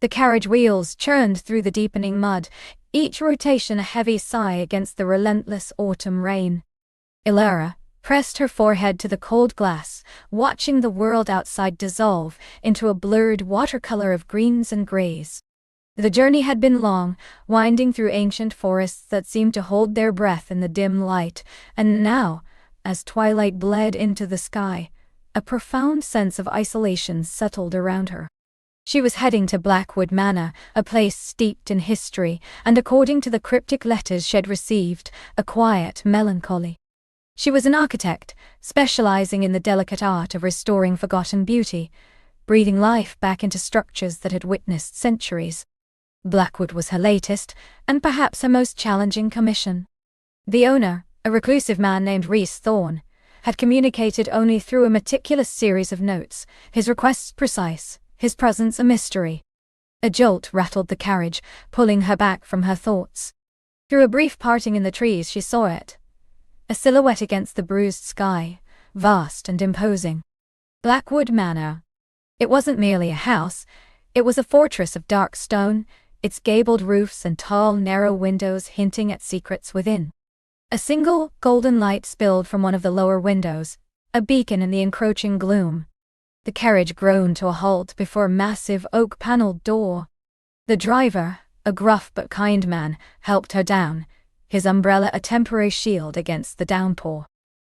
The carriage wheels churned through the deepening mud, each rotation a heavy sigh against the relentless autumn rain. Ilara pressed her forehead to the cold glass, watching the world outside dissolve into a blurred watercolor of greens and grays. The journey had been long, winding through ancient forests that seemed to hold their breath in the dim light, and now, as twilight bled into the sky, a profound sense of isolation settled around her. She was heading to Blackwood Manor, a place steeped in history, and according to the cryptic letters she had received, a quiet melancholy. She was an architect, specializing in the delicate art of restoring forgotten beauty, breathing life back into structures that had witnessed centuries. Blackwood was her latest, and perhaps her most challenging commission. The owner, a reclusive man named Rhys Thorne, had communicated only through a meticulous series of notes, his requests precise, his presence a mystery. A jolt rattled the carriage, pulling her back from her thoughts. Through a brief parting in the trees she saw it, a silhouette against the bruised sky, vast and imposing. Blackwood Manor. It wasn't merely a house, it was a fortress of dark stone, its gabled roofs and tall, narrow windows hinting at secrets within. A single, golden light spilled from one of the lower windows, a beacon in the encroaching gloom. The carriage groaned to a halt before a massive oak-paneled door. The driver, a gruff but kind man, helped her down, his umbrella a temporary shield against the downpour.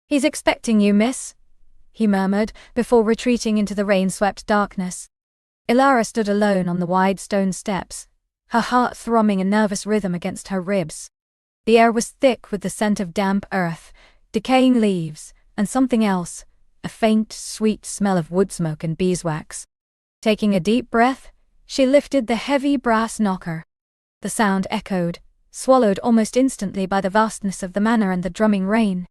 "He's expecting you, miss," he murmured, before retreating into the rain-swept darkness. Ilara stood alone on the wide stone steps, her heart thrumming a nervous rhythm against her ribs. The air was thick with the scent of damp earth, decaying leaves, and something else, a faint, sweet smell of wood smoke and beeswax. Taking a deep breath, she lifted the heavy brass knocker. The sound echoed, swallowed almost instantly by the vastness of the manor and the drumming rain.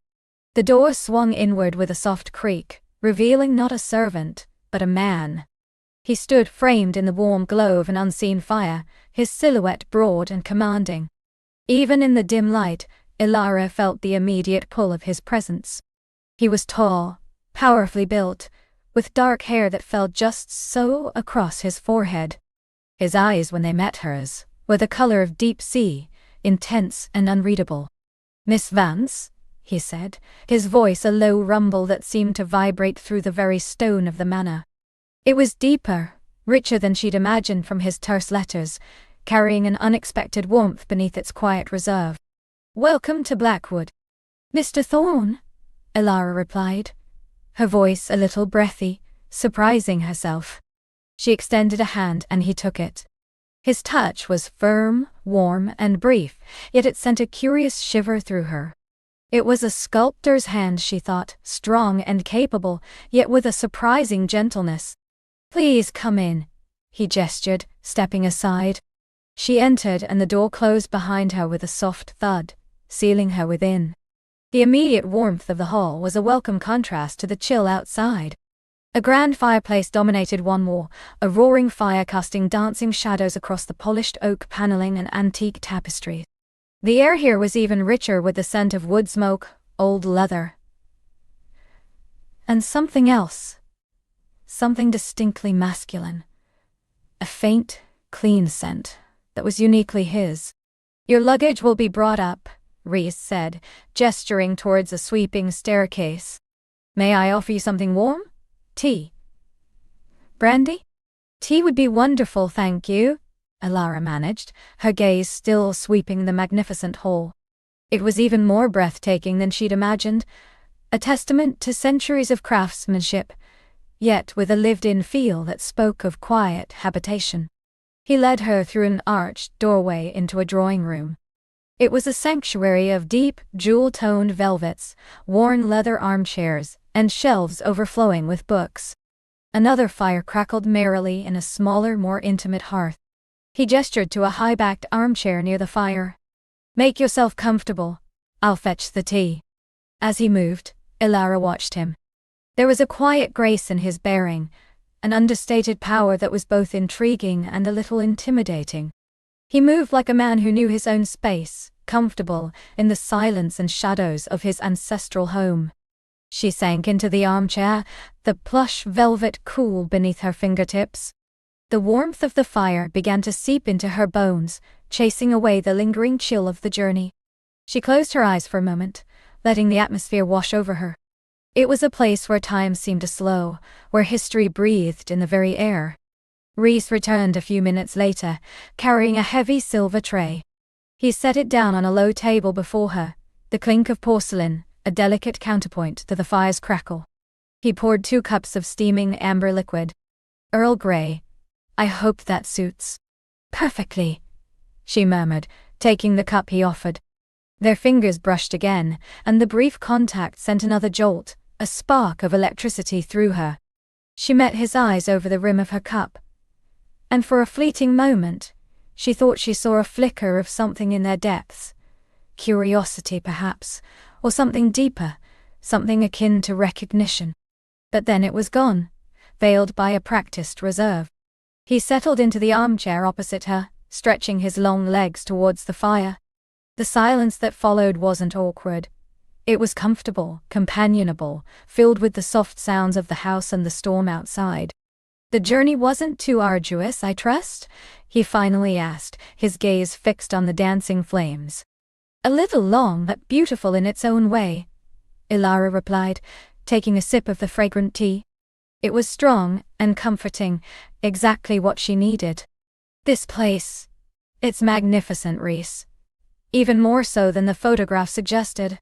The door swung inward with a soft creak, revealing not a servant, but a man. He stood framed in the warm glow of an unseen fire, his silhouette broad and commanding. Even in the dim light, Ilara felt the immediate pull of his presence. He was tall, powerfully built, with dark hair that fell just so across his forehead. His eyes, when they met hers, were the color of deep sea, intense and unreadable. "Miss Vance?" he said, his voice a low rumble that seemed to vibrate through the very stone of the manor. It was deeper, richer than she'd imagined from his terse letters, carrying an unexpected warmth beneath its quiet reserve. "Welcome to Blackwood." "Mr. Thorne," Ilara replied, her voice a little breathy, surprising herself. She extended a hand and he took it. His touch was firm, warm, and brief, yet it sent a curious shiver through her. It was a sculptor's hand, she thought, strong and capable, yet with a surprising gentleness. "Please come in," he gestured, stepping aside. She entered and the door closed behind her with a soft thud, sealing her within. The immediate warmth of the hall was a welcome contrast to the chill outside. A grand fireplace dominated one wall, a roaring fire casting dancing shadows across the polished oak paneling and antique tapestry. The air here was even richer with the scent of wood smoke, old leather, and something else. Something distinctly masculine. A faint, clean scent that was uniquely his. "Your luggage will be brought up," Rhys said, gesturing towards a sweeping staircase. "May I offer you something warm? Tea? Brandy?" "Tea would be wonderful, thank you," Ilara managed, her gaze still sweeping the magnificent hall. It was even more breathtaking than she'd imagined, a testament to centuries of craftsmanship, yet with a lived-in feel that spoke of quiet habitation. He led her through an arched doorway into a drawing room. It was a sanctuary of deep, jewel-toned velvets, worn leather armchairs, and shelves overflowing with books. Another fire crackled merrily in a smaller, more intimate hearth. He gestured to a high-backed armchair near the fire. "Make yourself comfortable. I'll fetch the tea." As he moved, Ilara watched him. There was a quiet grace in his bearing, an understated power that was both intriguing and a little intimidating. He moved like a man who knew his own space, comfortable in the silence and shadows of his ancestral home. She sank into the armchair, the plush velvet cool beneath her fingertips. The warmth of the fire began to seep into her bones, chasing away the lingering chill of the journey. She closed her eyes for a moment, letting the atmosphere wash over her. It was a place where time seemed to slow, where history breathed in the very air. Rhys returned a few minutes later, carrying a heavy silver tray. He set it down on a low table before her, the clink of porcelain, a delicate counterpoint to the fire's crackle. He poured 2 cups of steaming amber liquid. Earl Grey. I hope that suits. Perfectly, she murmured, taking the cup he offered. Their fingers brushed again, and the brief contact sent another jolt, a spark of electricity through her. She met his eyes over the rim of her cup, and for a fleeting moment, she thought she saw a flicker of something in their depths. Curiosity, perhaps, or something deeper, something akin to recognition. But then it was gone, veiled by a practiced reserve. He settled into the armchair opposite her, stretching his long legs towards the fire. The silence that followed wasn't awkward. It was comfortable, companionable, filled with the soft sounds of the house and the storm outside. The journey wasn't too arduous, I trust? He finally asked, his gaze fixed on the dancing flames. A little long but beautiful in its own way, Ilara replied, taking a sip of the fragrant tea. It was strong and comforting, exactly what she needed. This place. It's magnificent, Rhys. Even more so than the photograph suggested.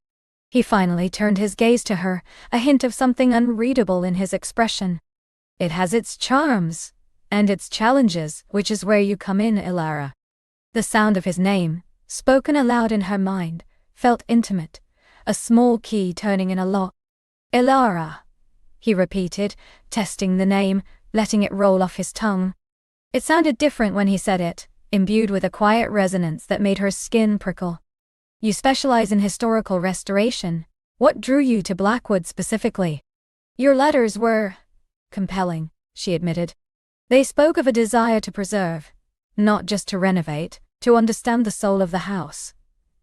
He finally turned his gaze to her, a hint of something unreadable in his expression. It has its charms, and its challenges, which is where you come in, Ilara. The sound of his name, spoken aloud in her mind, felt intimate, a small key turning in a lock. Ilara, he repeated, testing the name, letting it roll off his tongue. It sounded different when he said it, imbued with a quiet resonance that made her skin prickle. You specialize in historical restoration. What drew you to Blackwood specifically? Your letters were compelling, she admitted. They spoke of a desire to preserve, not just to renovate, to understand the soul of the house.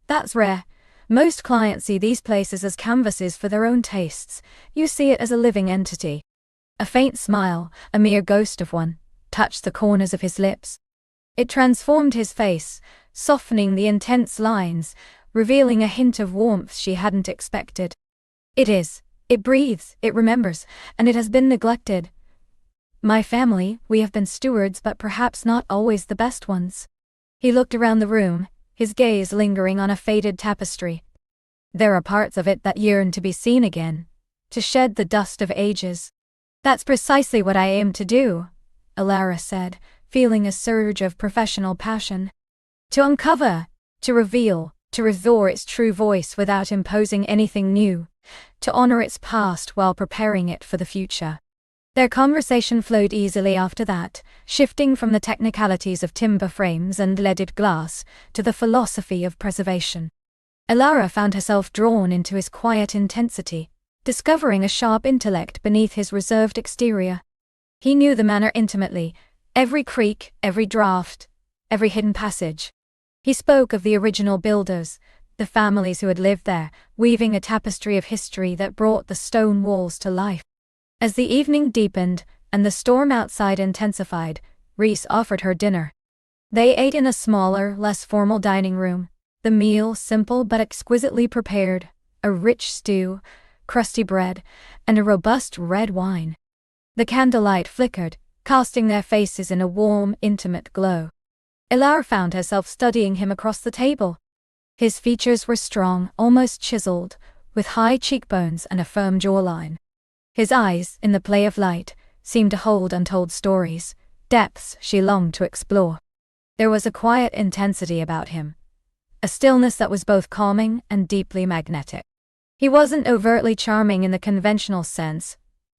That's rare. Most clients see these places as canvases for their own tastes. You see it as a living entity. A faint smile, a mere ghost of one, touched the corners of his lips. It transformed his face, softening the intense lines, revealing a hint of warmth she hadn't expected. It is. It breathes, it remembers, and it has been neglected. My family, we have been stewards, but perhaps not always the best ones. He looked around the room, his gaze lingering on a faded tapestry. There are parts of it that yearn to be seen again, to shed the dust of ages. That's precisely what I aim to do, Ilara said, feeling a surge of professional passion. To uncover, to reveal, to restore its true voice without imposing anything new, to honor its past while preparing it for the future. Their conversation flowed easily after that, shifting from the technicalities of timber frames and leaded glass to the philosophy of preservation. Ilara found herself drawn into his quiet intensity, discovering a sharp intellect beneath his reserved exterior. He knew the manor intimately, every creak, every draft, every hidden passage. He spoke of the original builders, the families who had lived there, weaving a tapestry of history that brought the stone walls to life. As the evening deepened, and the storm outside intensified, Rhys offered her dinner. They ate in a smaller, less formal dining room, the meal simple but exquisitely prepared, a rich stew, crusty bread, and a robust red wine. The candlelight flickered, casting their faces in a warm, intimate glow. Ilara found herself studying him across the table. His features were strong, almost chiseled, with high cheekbones and a firm jawline. His eyes, in the play of light, seemed to hold untold stories, depths she longed to explore. There was a quiet intensity about him, a stillness that was both calming and deeply magnetic. He wasn't overtly charming in the conventional sense,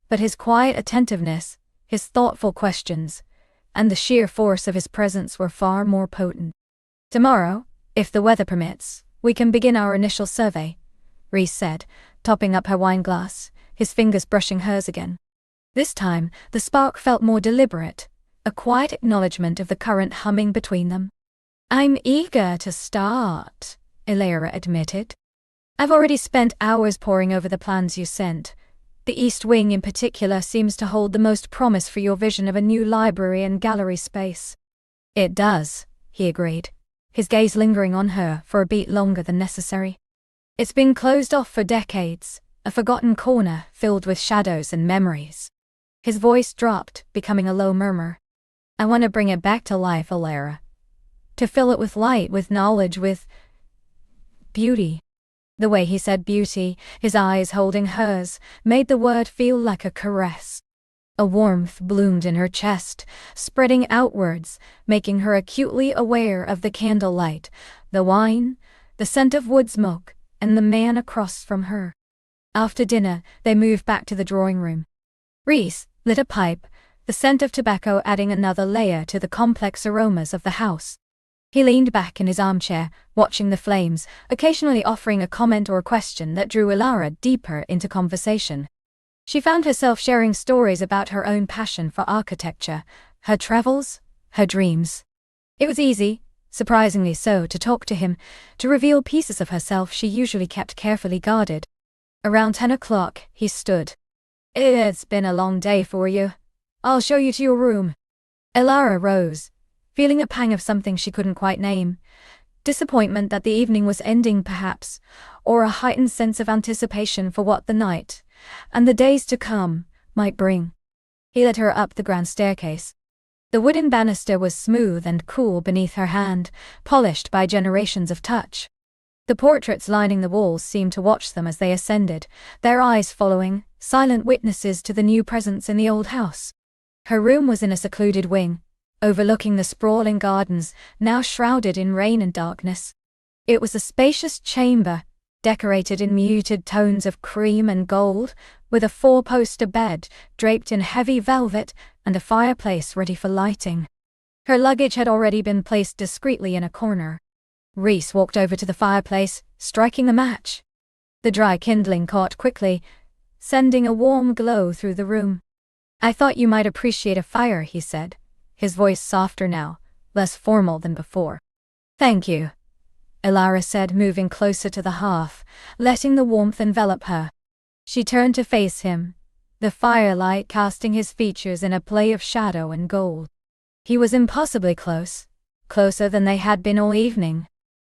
but his quiet attentiveness, his thoughtful questions, and the sheer force of his presence were far more potent. Tomorrow, if the weather permits, we can begin our initial survey, Rhys said, topping up her wine glass, his fingers brushing hers again. This time, the spark felt more deliberate, a quiet acknowledgement of the current humming between them. I'm eager to start, Ilara admitted. I've already spent hours poring over the plans you sent, The East Wing in particular seems to hold the most promise for your vision of a new library and gallery space. It does, he agreed, his gaze lingering on her for a beat longer than necessary. It's been closed off for decades, a forgotten corner filled with shadows and memories. His voice dropped, becoming a low murmur. I want to bring it back to life, Alara. To fill it with light, with knowledge, with beauty. The way he said beauty, his eyes holding hers, made the word feel like a caress. A warmth bloomed in her chest, spreading outwards, making her acutely aware of the candlelight, the wine, the scent of wood smoke, and the man across from her. After dinner, they moved back to the drawing room. Rhys lit a pipe, the scent of tobacco adding another layer to the complex aromas of the house. He leaned back in his armchair, watching the flames, occasionally offering a comment or a question that drew Alara deeper into conversation. She found herself sharing stories about her own passion for architecture, her travels, her dreams. It was easy, surprisingly so, to talk to him, to reveal pieces of herself she usually kept carefully guarded. Around 10 o'clock, he stood. It's been a long day for you. I'll show you to your room. Alara rose, feeling a pang of something she couldn't quite name. Disappointment that the evening was ending perhaps, or a heightened sense of anticipation for what the night, and the days to come, might bring. He led her up the grand staircase. The wooden banister was smooth and cool beneath her hand, polished by generations of touch. The portraits lining the walls seemed to watch them as they ascended, their eyes following, silent witnesses to the new presence in the old house. Her room was in a secluded wing, overlooking the sprawling gardens, now shrouded in rain and darkness. It was a spacious chamber, decorated in muted tones of cream and gold, with a four-poster bed draped in heavy velvet and a fireplace ready for lighting. Her luggage had already been placed discreetly in a corner. Rhys walked over to the fireplace, striking a match. The dry kindling caught quickly, sending a warm glow through the room. I thought you might appreciate a fire, he said, his voice softer now, less formal than before. Thank you, Alara said, moving closer to the hearth, letting the warmth envelop her. She turned to face him, the firelight casting his features in a play of shadow and gold. He was impossibly close, closer than they had been all evening.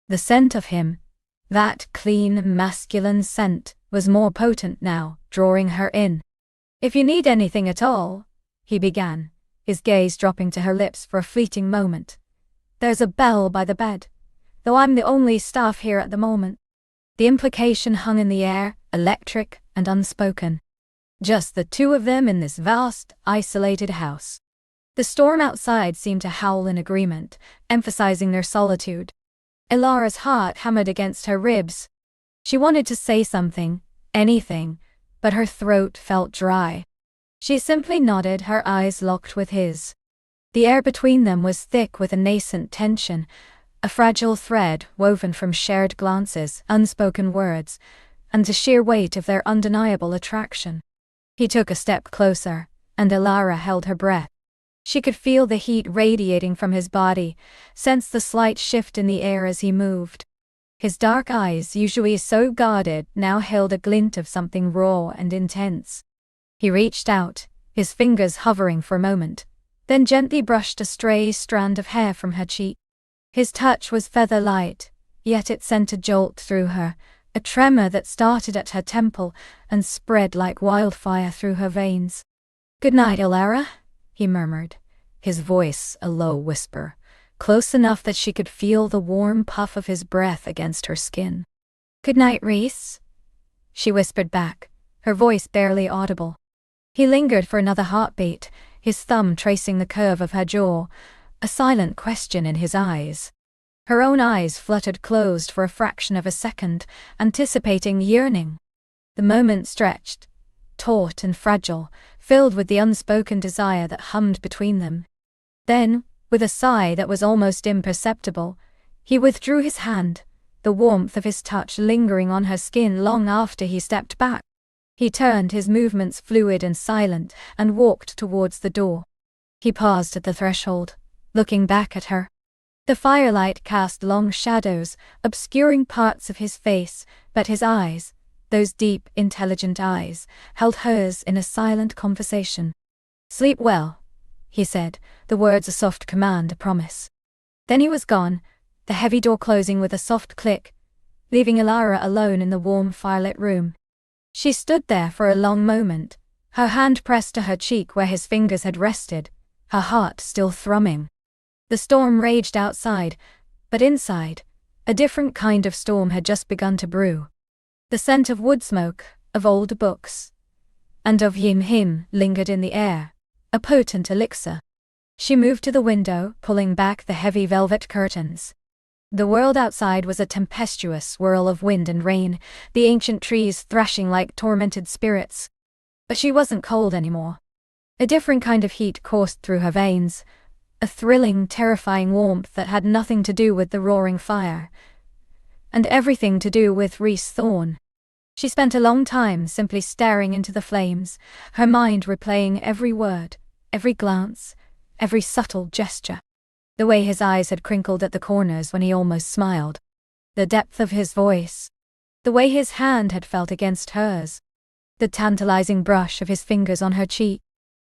The scent of him, that clean, masculine scent, was more potent now, drawing her in. If you need anything at all, he began, his gaze dropping to her lips for a fleeting moment. There's a bell by the bed, though I'm the only staff here at the moment. The implication hung in the air, electric and unspoken. Just the two of them in this vast, isolated house. The storm outside seemed to howl in agreement, emphasizing their solitude. Alara's heart hammered against her ribs. She wanted to say something, anything, but her throat felt dry. She simply nodded, her eyes locked with his. The air between them was thick with a nascent tension, a fragile thread woven from shared glances, unspoken words, and the sheer weight of their undeniable attraction. He took a step closer, and Alara held her breath. She could feel the heat radiating from his body, sense the slight shift in the air as he moved. His dark eyes, usually so guarded, now held a glint of something raw and intense. He reached out, his fingers hovering for a moment, then gently brushed a stray strand of hair from her cheek. His touch was feather-light, yet it sent a jolt through her, a tremor that started at her temple and spread like wildfire through her veins. "Good night, Alara," he murmured, his voice a low whisper, close enough that she could feel the warm puff of his breath against her skin. "Good night, Rhys," she whispered back, her voice barely audible. He lingered for another heartbeat, his thumb tracing the curve of her jaw, a silent question in his eyes. Her own eyes fluttered closed for a fraction of a second, anticipating yearning. The moment stretched, taut and fragile, filled with the unspoken desire that hummed between them. Then, with a sigh that was almost imperceptible, he withdrew his hand, the warmth of his touch lingering on her skin long after he stepped back. He turned, his movements fluid and silent, and walked towards the door. He paused at the threshold, looking back at her. The firelight cast long shadows, obscuring parts of his face, but his eyes, those deep, intelligent eyes, held hers in a silent conversation. "Sleep well," he said, the words a soft command, a promise. Then he was gone, the heavy door closing with a soft click, leaving Ilara alone in the warm, firelit room. She stood there for a long moment, her hand pressed to her cheek where his fingers had rested, her heart still thrumming. The storm raged outside, but inside, a different kind of storm had just begun to brew. The scent of wood smoke, of old books, and of him lingered in the air, a potent elixir. She moved to the window, pulling back the heavy velvet curtains. The world outside was a tempestuous swirl of wind and rain, the ancient trees thrashing like tormented spirits. But she wasn't cold anymore. A different kind of heat coursed through her veins, a thrilling, terrifying warmth that had nothing to do with the roaring fire, and everything to do with Rhys Thorne. She spent a long time simply staring into the flames, her mind replaying every word, every glance, every subtle gesture. The way his eyes had crinkled at the corners when he almost smiled. The depth of his voice. The way his hand had felt against hers. The tantalizing brush of his fingers on her cheek.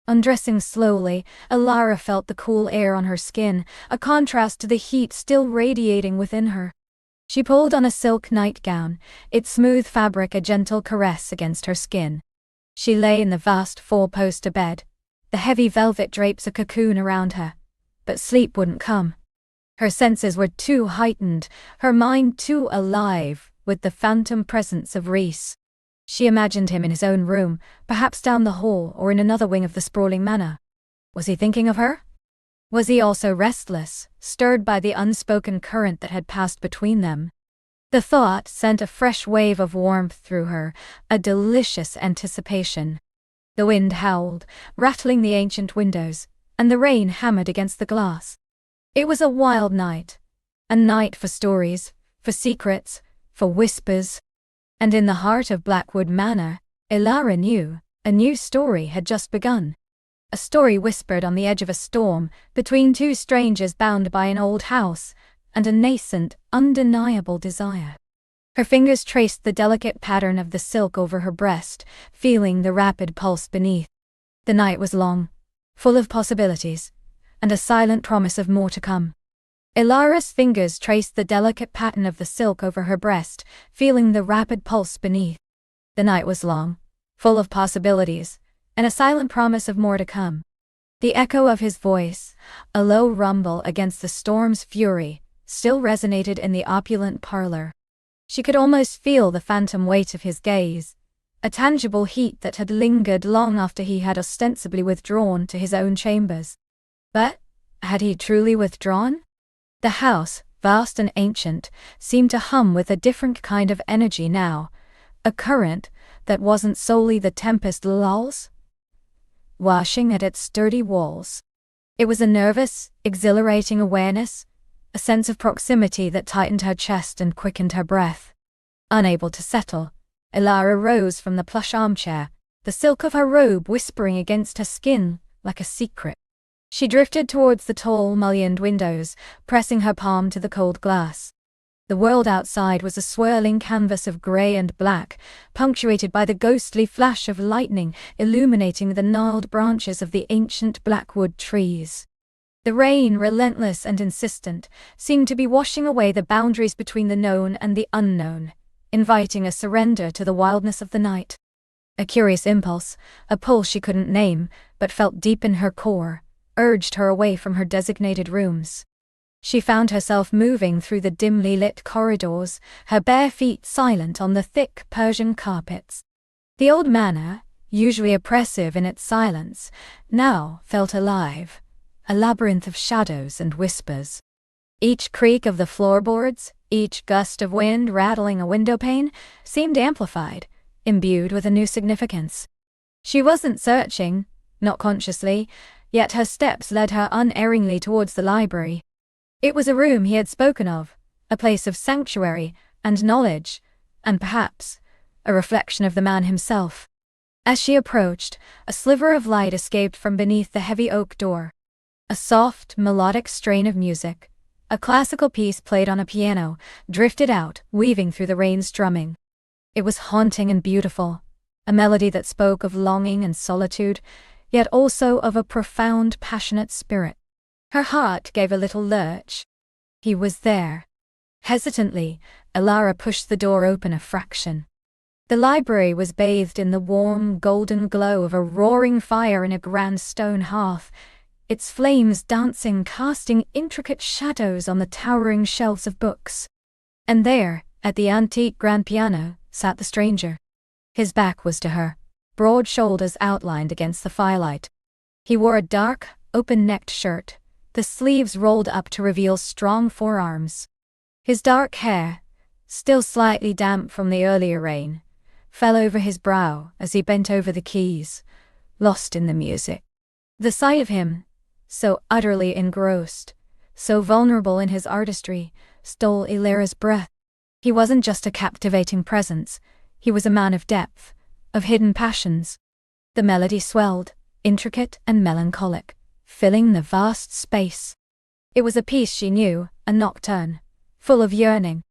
Undressing slowly, Ilara felt the cool air on her skin, a contrast to the heat still radiating within her. She pulled on a silk nightgown, its smooth fabric a gentle caress against her skin. She lay in the vast four-poster bed, the heavy velvet drapes a cocoon around her. But sleep wouldn't come. Her senses were too heightened, her mind too alive, with the phantom presence of Rhys. She imagined him in his own room, perhaps down the hall or in another wing of the sprawling manor. Was he thinking of her? Was he also restless, stirred by the unspoken current that had passed between them? The thought sent a fresh wave of warmth through her, a delicious anticipation. The wind howled, rattling the ancient windows, and the rain hammered against the glass. It was a wild night. A night for stories, for secrets, for whispers. And in the heart of Blackwood Manor, Ilara knew, a new story had just begun. A story whispered on the edge of a storm, between two strangers bound by an old house, and a nascent, undeniable desire. Her fingers traced the delicate pattern of the silk over her breast, feeling the rapid pulse beneath. The night was long, full of possibilities, and a silent promise of more to come. Ilara's fingers traced the delicate pattern of the silk over her breast, feeling the rapid pulse beneath. The night was long, full of possibilities, and a silent promise of more to come. The echo of his voice, a low rumble against the storm's fury, still resonated in the opulent parlor. She could almost feel the phantom weight of his gaze, a tangible heat that had lingered long after he had ostensibly withdrawn to his own chambers. But, had he truly withdrawn? The house, vast and ancient, seemed to hum with a different kind of energy now, a current that wasn't solely the tempest lulls, washing at its sturdy walls. It was a nervous, exhilarating awareness, a sense of proximity that tightened her chest and quickened her breath. Unable to settle, Ilara rose from the plush armchair, the silk of her robe whispering against her skin like a secret. She drifted towards the tall, mullioned windows, pressing her palm to the cold glass. The world outside was a swirling canvas of grey and black, punctuated by the ghostly flash of lightning illuminating the gnarled branches of the ancient blackwood trees. The rain, relentless and insistent, seemed to be washing away the boundaries between the known and the unknown, inviting a surrender to the wildness of the night. A curious impulse, a pull she couldn't name, but felt deep in her core, urged her away from her designated rooms. She found herself moving through the dimly lit corridors, her bare feet silent on the thick Persian carpets. The old manor, usually oppressive in its silence, now felt alive, a labyrinth of shadows and whispers. Each creak of the floorboards, each gust of wind rattling a windowpane, seemed amplified, imbued with a new significance. She wasn't searching, not consciously, yet her steps led her unerringly towards the library. It was a room he had spoken of, a place of sanctuary and knowledge, and perhaps a reflection of the man himself. As she approached, a sliver of light escaped from beneath the heavy oak door. A soft, melodic strain of music, a classical piece played on a piano, drifted out, weaving through the rain's drumming. It was haunting and beautiful, a melody that spoke of longing and solitude, yet also of a profound, passionate spirit. Her heart gave a little lurch. He was there. Hesitantly, Elara pushed the door open a fraction. The library was bathed in the warm, golden glow of a roaring fire in a grand stone hearth, its flames dancing, casting intricate shadows on the towering shelves of books. And there, at the antique grand piano, sat the stranger. His back was to her, broad shoulders outlined against the firelight. He wore a dark, open-necked shirt, the sleeves rolled up to reveal strong forearms. His dark hair, still slightly damp from the earlier rain, fell over his brow as he bent over the keys, lost in the music. The sight of him, so utterly engrossed, so vulnerable in his artistry, stole Elara's breath. He wasn't just a captivating presence, he was a man of depth, of hidden passions. The melody swelled, intricate and melancholic, filling the vast space. It was a piece she knew, a nocturne, full of yearning.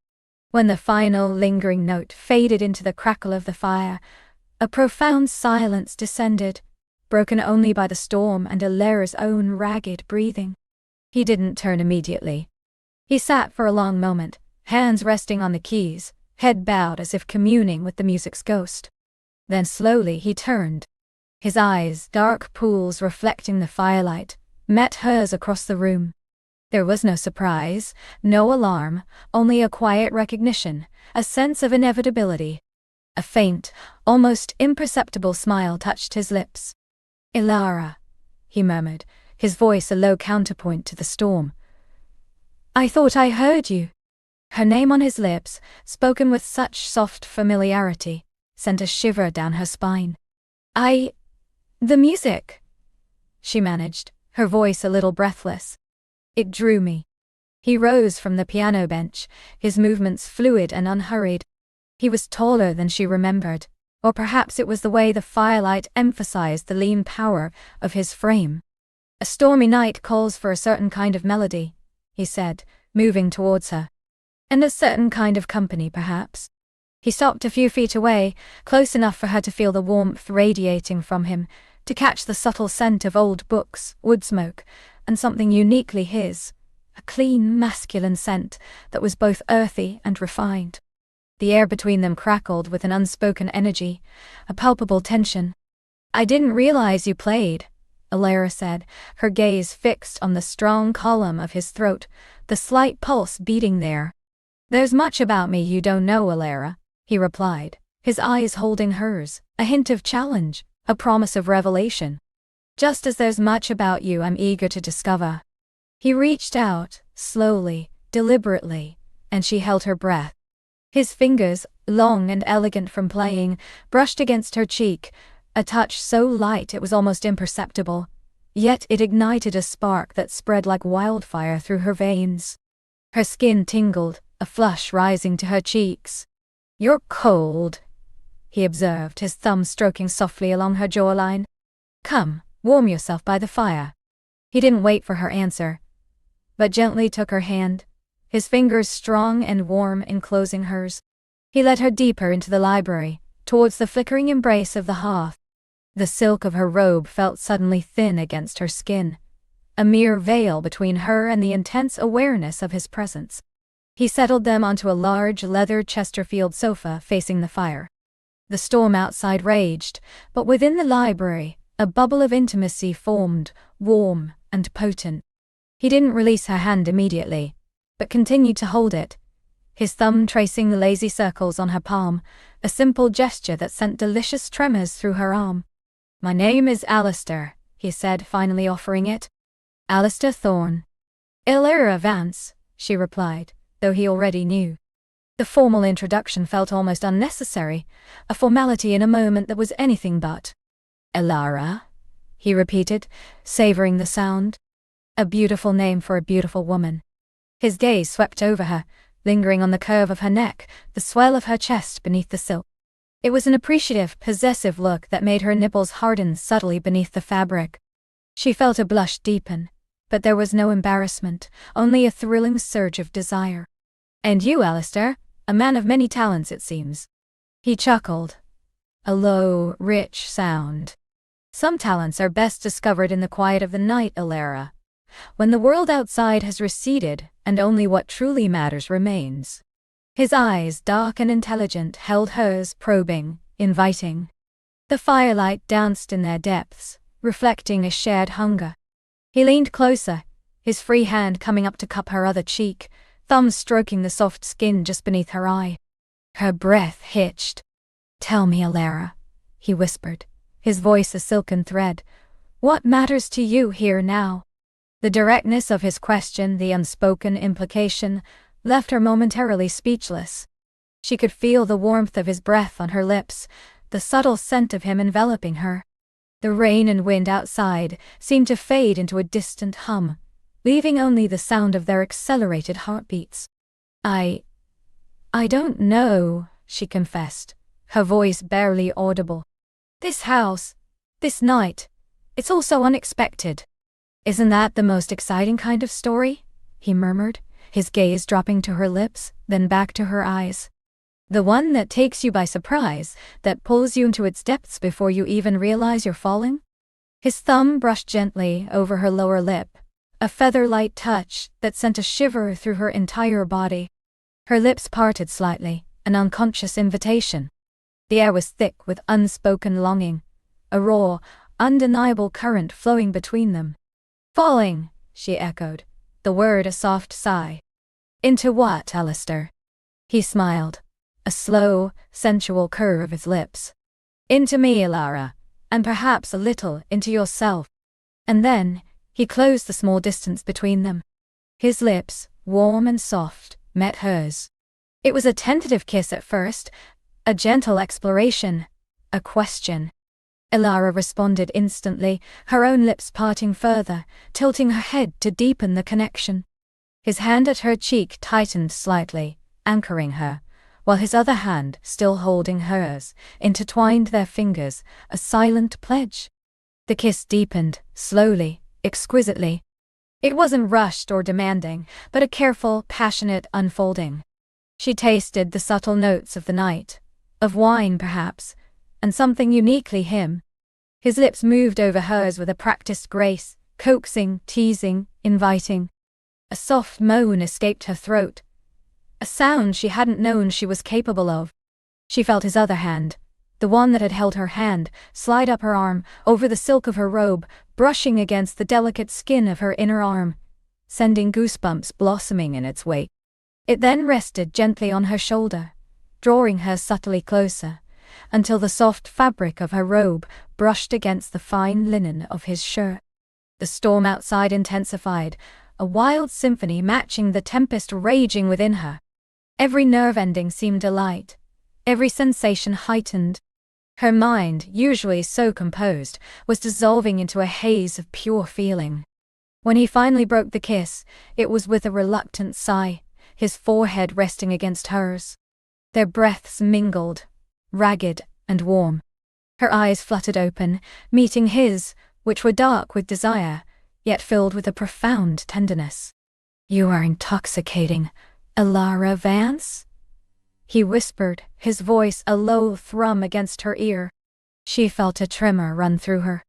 When the final lingering note faded into the crackle of the fire, a profound silence descended, broken only by the storm and Elara's own ragged breathing. He didn't turn immediately. He sat for a long moment, hands resting on the keys, head bowed as if communing with the music's ghost. Then slowly he turned. His eyes, dark pools reflecting the firelight, met hers across the room. There was no surprise, no alarm, only a quiet recognition, a sense of inevitability. A faint, almost imperceptible smile touched his lips. "Elara," he murmured, his voice a low counterpoint to the storm. "I thought I heard you." Her name on his lips, spoken with such soft familiarity, sent a shiver down her spine. The music," she managed, her voice a little breathless. "It drew me." He rose from the piano bench, his movements fluid and unhurried. He was taller than she remembered, or perhaps it was the way the firelight emphasized the lean power of his frame. "A stormy night calls for a certain kind of melody," he said, moving towards her. "And a certain kind of company, perhaps." He stopped a few feet away, close enough for her to feel the warmth radiating from him, to catch the subtle scent of old books, wood smoke, and something uniquely his, a clean, masculine scent that was both earthy and refined. The air between them crackled with an unspoken energy, a palpable tension. "I didn't realize you played," Elara said, her gaze fixed on the strong column of his throat, the slight pulse beating there. "There's much about me you don't know, Elara," he replied, his eyes holding hers, a hint of challenge, a promise of revelation. "Just as there's much about you I'm eager to discover." He reached out, slowly, deliberately, and she held her breath. His fingers, long and elegant from playing, brushed against her cheek, a touch so light it was almost imperceptible, yet it ignited a spark that spread like wildfire through her veins. Her skin tingled, a flush rising to her cheeks. "You're cold," he observed, his thumb stroking softly along her jawline. "Come, warm yourself by the fire." He didn't wait for her answer, but gently took her hand, his fingers strong and warm enclosing hers. He led her deeper into the library, towards the flickering embrace of the hearth. The silk of her robe felt suddenly thin against her skin, a mere veil between her and the intense awareness of his presence. He settled them onto a large leather Chesterfield sofa facing the fire. The storm outside raged, but within the library, a bubble of intimacy formed, warm and potent. He didn't release her hand immediately, but continued to hold it, his thumb tracing the lazy circles on her palm, a simple gesture that sent delicious tremors through her arm. "My name is Alistair," he said, finally offering it. "Alistair Thorne." "Elara Vance," she replied, though he already knew. The formal introduction felt almost unnecessary, a formality in a moment that was anything but. "Elara," he repeated, savoring the sound. A beautiful name for a beautiful woman. His gaze swept over her, lingering on the curve of her neck, the swell of her chest beneath the silk. It was an appreciative, possessive look that made her nipples harden subtly beneath the fabric. She felt a blush deepen, but there was no embarrassment, only a thrilling surge of desire. "And you, Alistair, a man of many talents it seems." He chuckled. A low, rich sound. Some talents are best discovered in the quiet of the night, Ilara, when the world outside has receded and only what truly matters remains. His eyes, dark and intelligent, held hers, probing, inviting. The firelight danced in their depths, reflecting a shared hunger. He leaned closer, his free hand coming up to cup her other cheek, thumbs stroking the soft skin just beneath her eye. Her breath hitched. "Tell me, Ilara," he whispered, his voice a silken thread. "What matters to you here now?" The directness of his question, the unspoken implication, left her momentarily speechless. She could feel the warmth of his breath on her lips, the subtle scent of him enveloping her. The rain and wind outside seemed to fade into a distant hum, leaving only the sound of their accelerated heartbeats. I don't know," she confessed, her voice barely audible. "This house, this night, it's all so unexpected." "Isn't that the most exciting kind of story?" he murmured, his gaze dropping to her lips, then back to her eyes. "The one that takes you by surprise, that pulls you into its depths before you even realize you're falling?" His thumb brushed gently over her lower lip, a feather-light touch that sent a shiver through her entire body. Her lips parted slightly, an unconscious invitation. The air was thick with unspoken longing, a raw, undeniable current flowing between them. "Falling," she echoed, the word a soft sigh. "Into what, Alistair?" He smiled, a slow, sensual curve of his lips. "Into me, Ilara, and perhaps a little into yourself." And then, he closed the small distance between them. His lips, warm and soft, met hers. It was a tentative kiss at first, a gentle exploration, a question. Ilara responded instantly, her own lips parting further, tilting her head to deepen the connection. His hand at her cheek tightened slightly, anchoring her, while his other hand, still holding hers, intertwined their fingers, a silent pledge. The kiss deepened, slowly, exquisitely. It wasn't rushed or demanding, but a careful, passionate unfolding. She tasted the subtle notes of the night, of wine perhaps, and something uniquely him. His lips moved over hers with a practiced grace, coaxing, teasing, inviting. A soft moan escaped her throat, a sound she hadn't known she was capable of. She felt his other hand, the one that had held her hand, slide up her arm, over the silk of her robe, brushing against the delicate skin of her inner arm, sending goosebumps blossoming in its wake. It then rested gently on her shoulder, drawing her subtly closer, until the soft fabric of her robe brushed against the fine linen of his shirt. The storm outside intensified, a wild symphony matching the tempest raging within her. Every nerve ending seemed alight, every sensation heightened. Her mind, usually so composed, was dissolving into a haze of pure feeling. When he finally broke the kiss, it was with a reluctant sigh, his forehead resting against hers. Their breaths mingled, ragged and warm. Her eyes fluttered open, meeting his, which were dark with desire, yet filled with a profound tenderness. "You are intoxicating, Ilara Vance?" he whispered, his voice a low thrum against her ear. She felt a tremor run through her.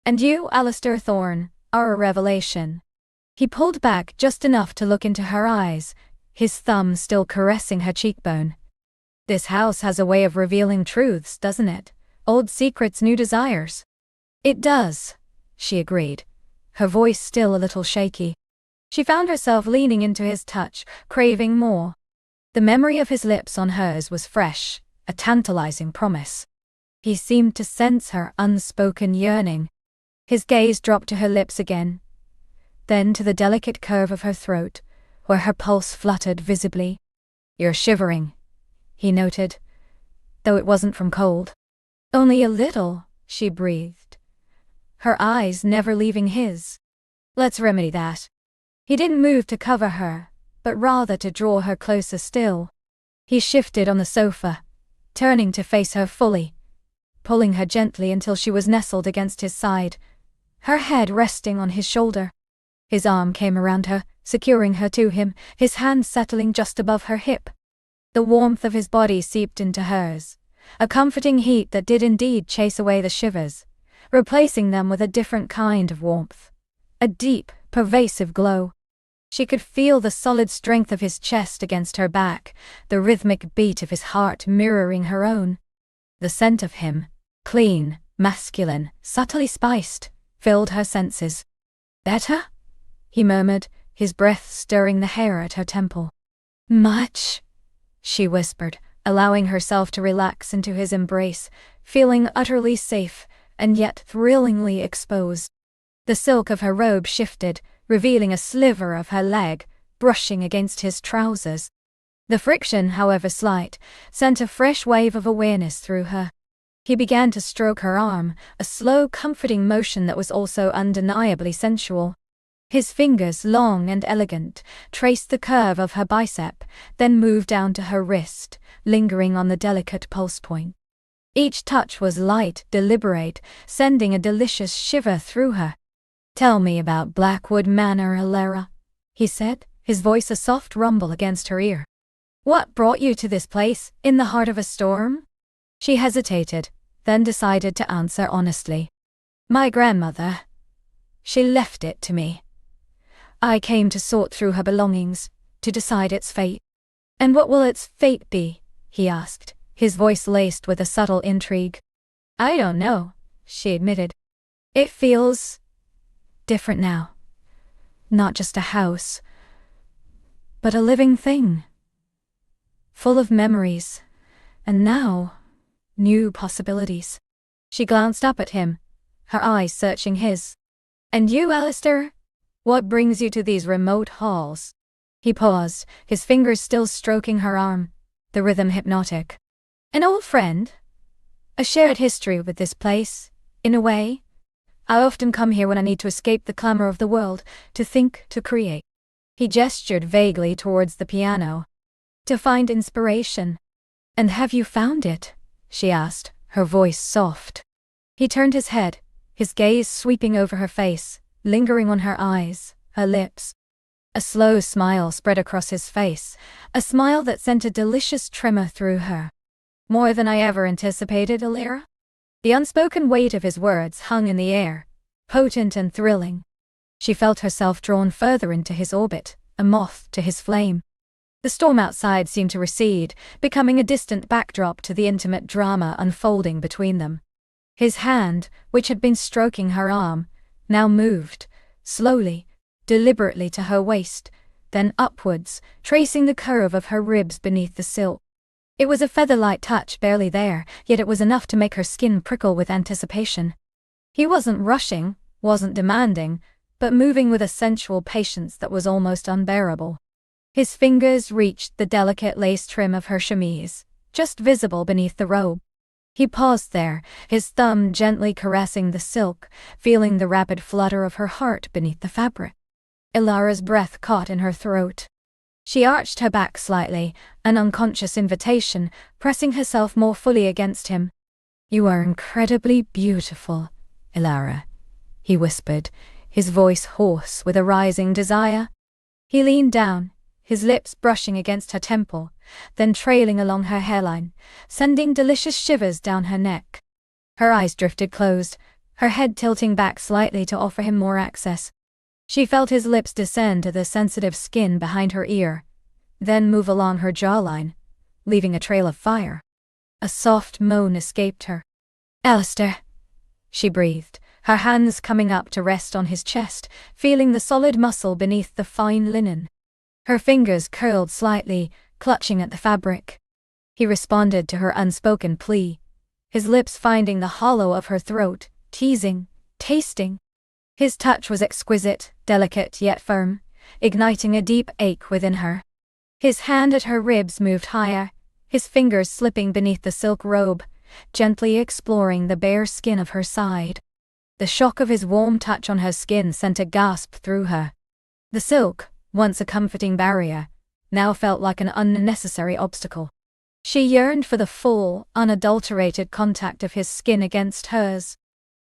"And you, Alistair Thorne, are a revelation." He pulled back just enough to look into her eyes, his thumb still caressing her cheekbone. "This house has a way of revealing truths, doesn't it? Old secrets, new desires." "It does," she agreed, her voice still a little shaky. She found herself leaning into his touch, craving more. The memory of his lips on hers was fresh, a tantalizing promise. He seemed to sense her unspoken yearning. His gaze dropped to her lips again, then to the delicate curve of her throat, where her pulse fluttered visibly. "You're shivering," he noted, though it wasn't from cold. "Only a little," she breathed, her eyes never leaving his. "Let's remedy that." He didn't move to cover her, but rather to draw her closer still. He shifted on the sofa, turning to face her fully, pulling her gently until she was nestled against his side, her head resting on his shoulder. His arm came around her, securing her to him, his hand settling just above her hip. The warmth of his body seeped into hers, a comforting heat that did indeed chase away the shivers, replacing them with a different kind of warmth. A deep, pervasive glow. She could feel the solid strength of his chest against her back, the rhythmic beat of his heart mirroring her own. The scent of him, clean, masculine, subtly spiced, filled her senses. "Better?" he murmured, his breath stirring the hair at her temple. "Much," she whispered, allowing herself to relax into his embrace, feeling utterly safe, and yet thrillingly exposed. The silk of her robe shifted, revealing a sliver of her leg, brushing against his trousers. The friction, however slight, sent a fresh wave of awareness through her. He began to stroke her arm, a slow, comforting motion that was also undeniably sensual. His fingers, long and elegant, traced the curve of her bicep, then moved down to her wrist, lingering on the delicate pulse point. Each touch was light, deliberate, sending a delicious shiver through her. "Tell me about Blackwood Manor, Alara," he said, his voice a soft rumble against her ear. "What brought you to this place, in the heart of a storm?" She hesitated, then decided to answer honestly. "My grandmother. She left it to me. I came to sort through her belongings, to decide its fate." "And what will its fate be?" he asked, his voice laced with a subtle intrigue. "I don't know," she admitted. "It feels different now. Not just a house, but a living thing. Full of memories, and now, new possibilities." She glanced up at him, her eyes searching his. "And you, Alistair? What brings you to these remote halls?" He paused, his fingers still stroking her arm, the rhythm hypnotic. "An old friend. A shared history with this place, in a way. I often come here when I need to escape the clamor of the world, to think, to create." He gestured vaguely towards the piano. "To find inspiration." "And have you found it?" she asked, her voice soft. He turned his head, his gaze sweeping over her face, lingering on her eyes, her lips. A slow smile spread across his face, a smile that sent a delicious tremor through her. "More than I ever anticipated, Alara?" The unspoken weight of his words hung in the air, potent and thrilling. She felt herself drawn further into his orbit, a moth to his flame. The storm outside seemed to recede, becoming a distant backdrop to the intimate drama unfolding between them. His hand, which had been stroking her arm, now moved, slowly, deliberately to her waist, then upwards, tracing the curve of her ribs beneath the silk. It was a feather-light touch, barely there, yet it was enough to make her skin prickle with anticipation. He wasn't rushing, wasn't demanding, but moving with a sensual patience that was almost unbearable. His fingers reached the delicate lace trim of her chemise, just visible beneath the robe. He paused there, his thumb gently caressing the silk, feeling the rapid flutter of her heart beneath the fabric. Ilara's breath caught in her throat. She arched her back slightly, an unconscious invitation, pressing herself more fully against him. "You are incredibly beautiful, Ilara," he whispered, his voice hoarse with a rising desire. He leaned down, his lips brushing against her temple, then trailing along her hairline, sending delicious shivers down her neck. Her eyes drifted closed, her head tilting back slightly to offer him more access. She felt his lips descend to the sensitive skin behind her ear, then move along her jawline, leaving a trail of fire. A soft moan escaped her. "Alistair," she breathed, her hands coming up to rest on his chest, feeling the solid muscle beneath the fine linen. Her fingers curled slightly, clutching at the fabric. He responded to her unspoken plea, his lips finding the hollow of her throat, teasing, tasting. His touch was exquisite, delicate yet firm, igniting a deep ache within her. His hand at her ribs moved higher, his fingers slipping beneath the silk robe, gently exploring the bare skin of her side. The shock of his warm touch on her skin sent a gasp through her. The silk, once a comforting barrier, now felt like an unnecessary obstacle. She yearned for the full, unadulterated contact of his skin against hers.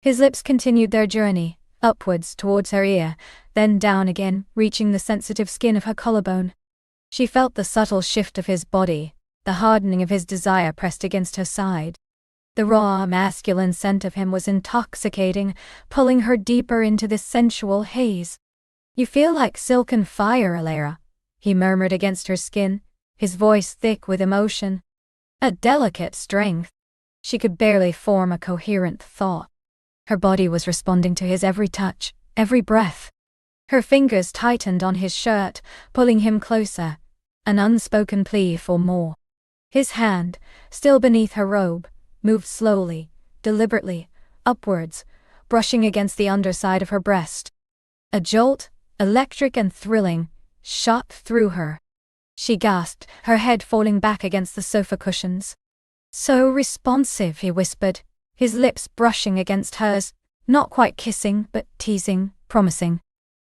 His lips continued their journey, upwards towards her ear, then down again, reaching the sensitive skin of her collarbone. She felt the subtle shift of his body, the hardening of his desire pressed against her side. The raw, masculine scent of him was intoxicating, pulling her deeper into this sensual haze. "You feel like silken fire, Alara," he murmured against her skin, his voice thick with emotion. A delicate strength. She could barely form a coherent thought. Her body was responding to his every touch, every breath. Her fingers tightened on his shirt, pulling him closer, an unspoken plea for more. His hand, still beneath her robe, moved slowly, deliberately, upwards, brushing against the underside of her breast. A jolt, electric and thrilling, shot through her. She gasped, her head falling back against the sofa cushions. "So responsive," he whispered, his lips brushing against hers, not quite kissing, but teasing, promising.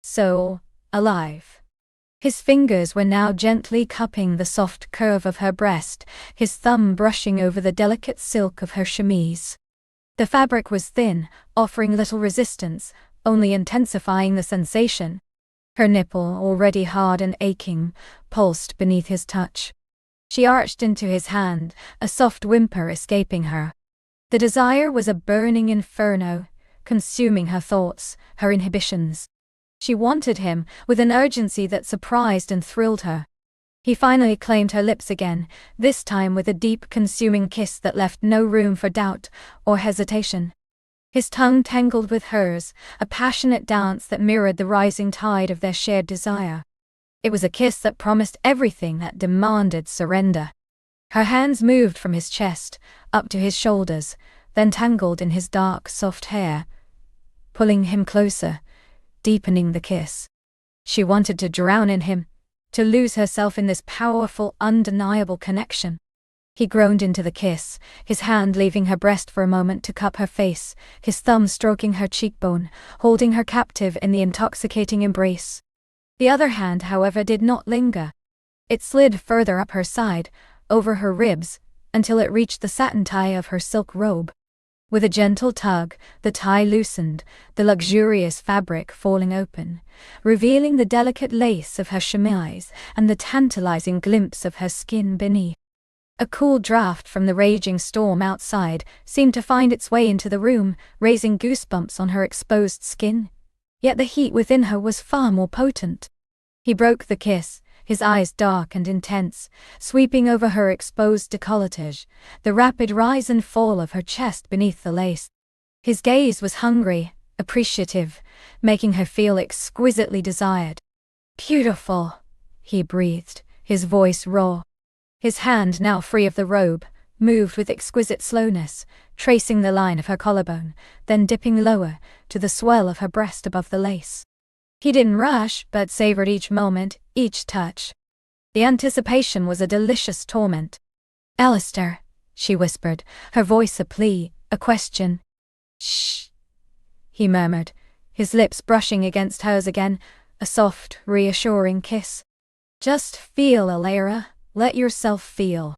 "So alive." His fingers were now gently cupping the soft curve of her breast, his thumb brushing over the delicate silk of her chemise. The fabric was thin, offering little resistance, only intensifying the sensation. Her nipple, already hard and aching, pulsed beneath his touch. She arched into his hand, a soft whimper escaping her. The desire was a burning inferno, consuming her thoughts, her inhibitions. She wanted him, with an urgency that surprised and thrilled her. He finally claimed her lips again, this time with a deep, consuming kiss that left no room for doubt or hesitation. His tongue tangled with hers, a passionate dance that mirrored the rising tide of their shared desire. It was a kiss that promised everything, that demanded surrender. Her hands moved from his chest, up to his shoulders, then tangled in his dark, soft hair, pulling him closer, deepening the kiss. She wanted to drown in him, to lose herself in this powerful, undeniable connection. He groaned into the kiss, his hand leaving her breast for a moment to cup her face, his thumb stroking her cheekbone, holding her captive in the intoxicating embrace. The other hand, however, did not linger. It slid further up her side, over her ribs, until it reached the satin tie of her silk robe. With a gentle tug, the tie loosened, the luxurious fabric falling open, revealing the delicate lace of her chemise and the tantalizing glimpse of her skin beneath. A cool draft from the raging storm outside seemed to find its way into the room, raising goosebumps on her exposed skin. Yet the heat within her was far more potent. He broke the kiss, his eyes dark and intense, sweeping over her exposed décolletage, the rapid rise and fall of her chest beneath the lace. His gaze was hungry, appreciative, making her feel exquisitely desired. "Beautiful," he breathed, his voice raw. His hand, now free of the robe, moved with exquisite slowness, tracing the line of her collarbone, then dipping lower, to the swell of her breast above the lace. He didn't rush, but savored each moment, each touch. The anticipation was a delicious torment. "Alistair," she whispered, her voice a plea, a question. "Shh," he murmured, his lips brushing against hers again, a soft, reassuring kiss. "Just feel, Alara, let yourself feel."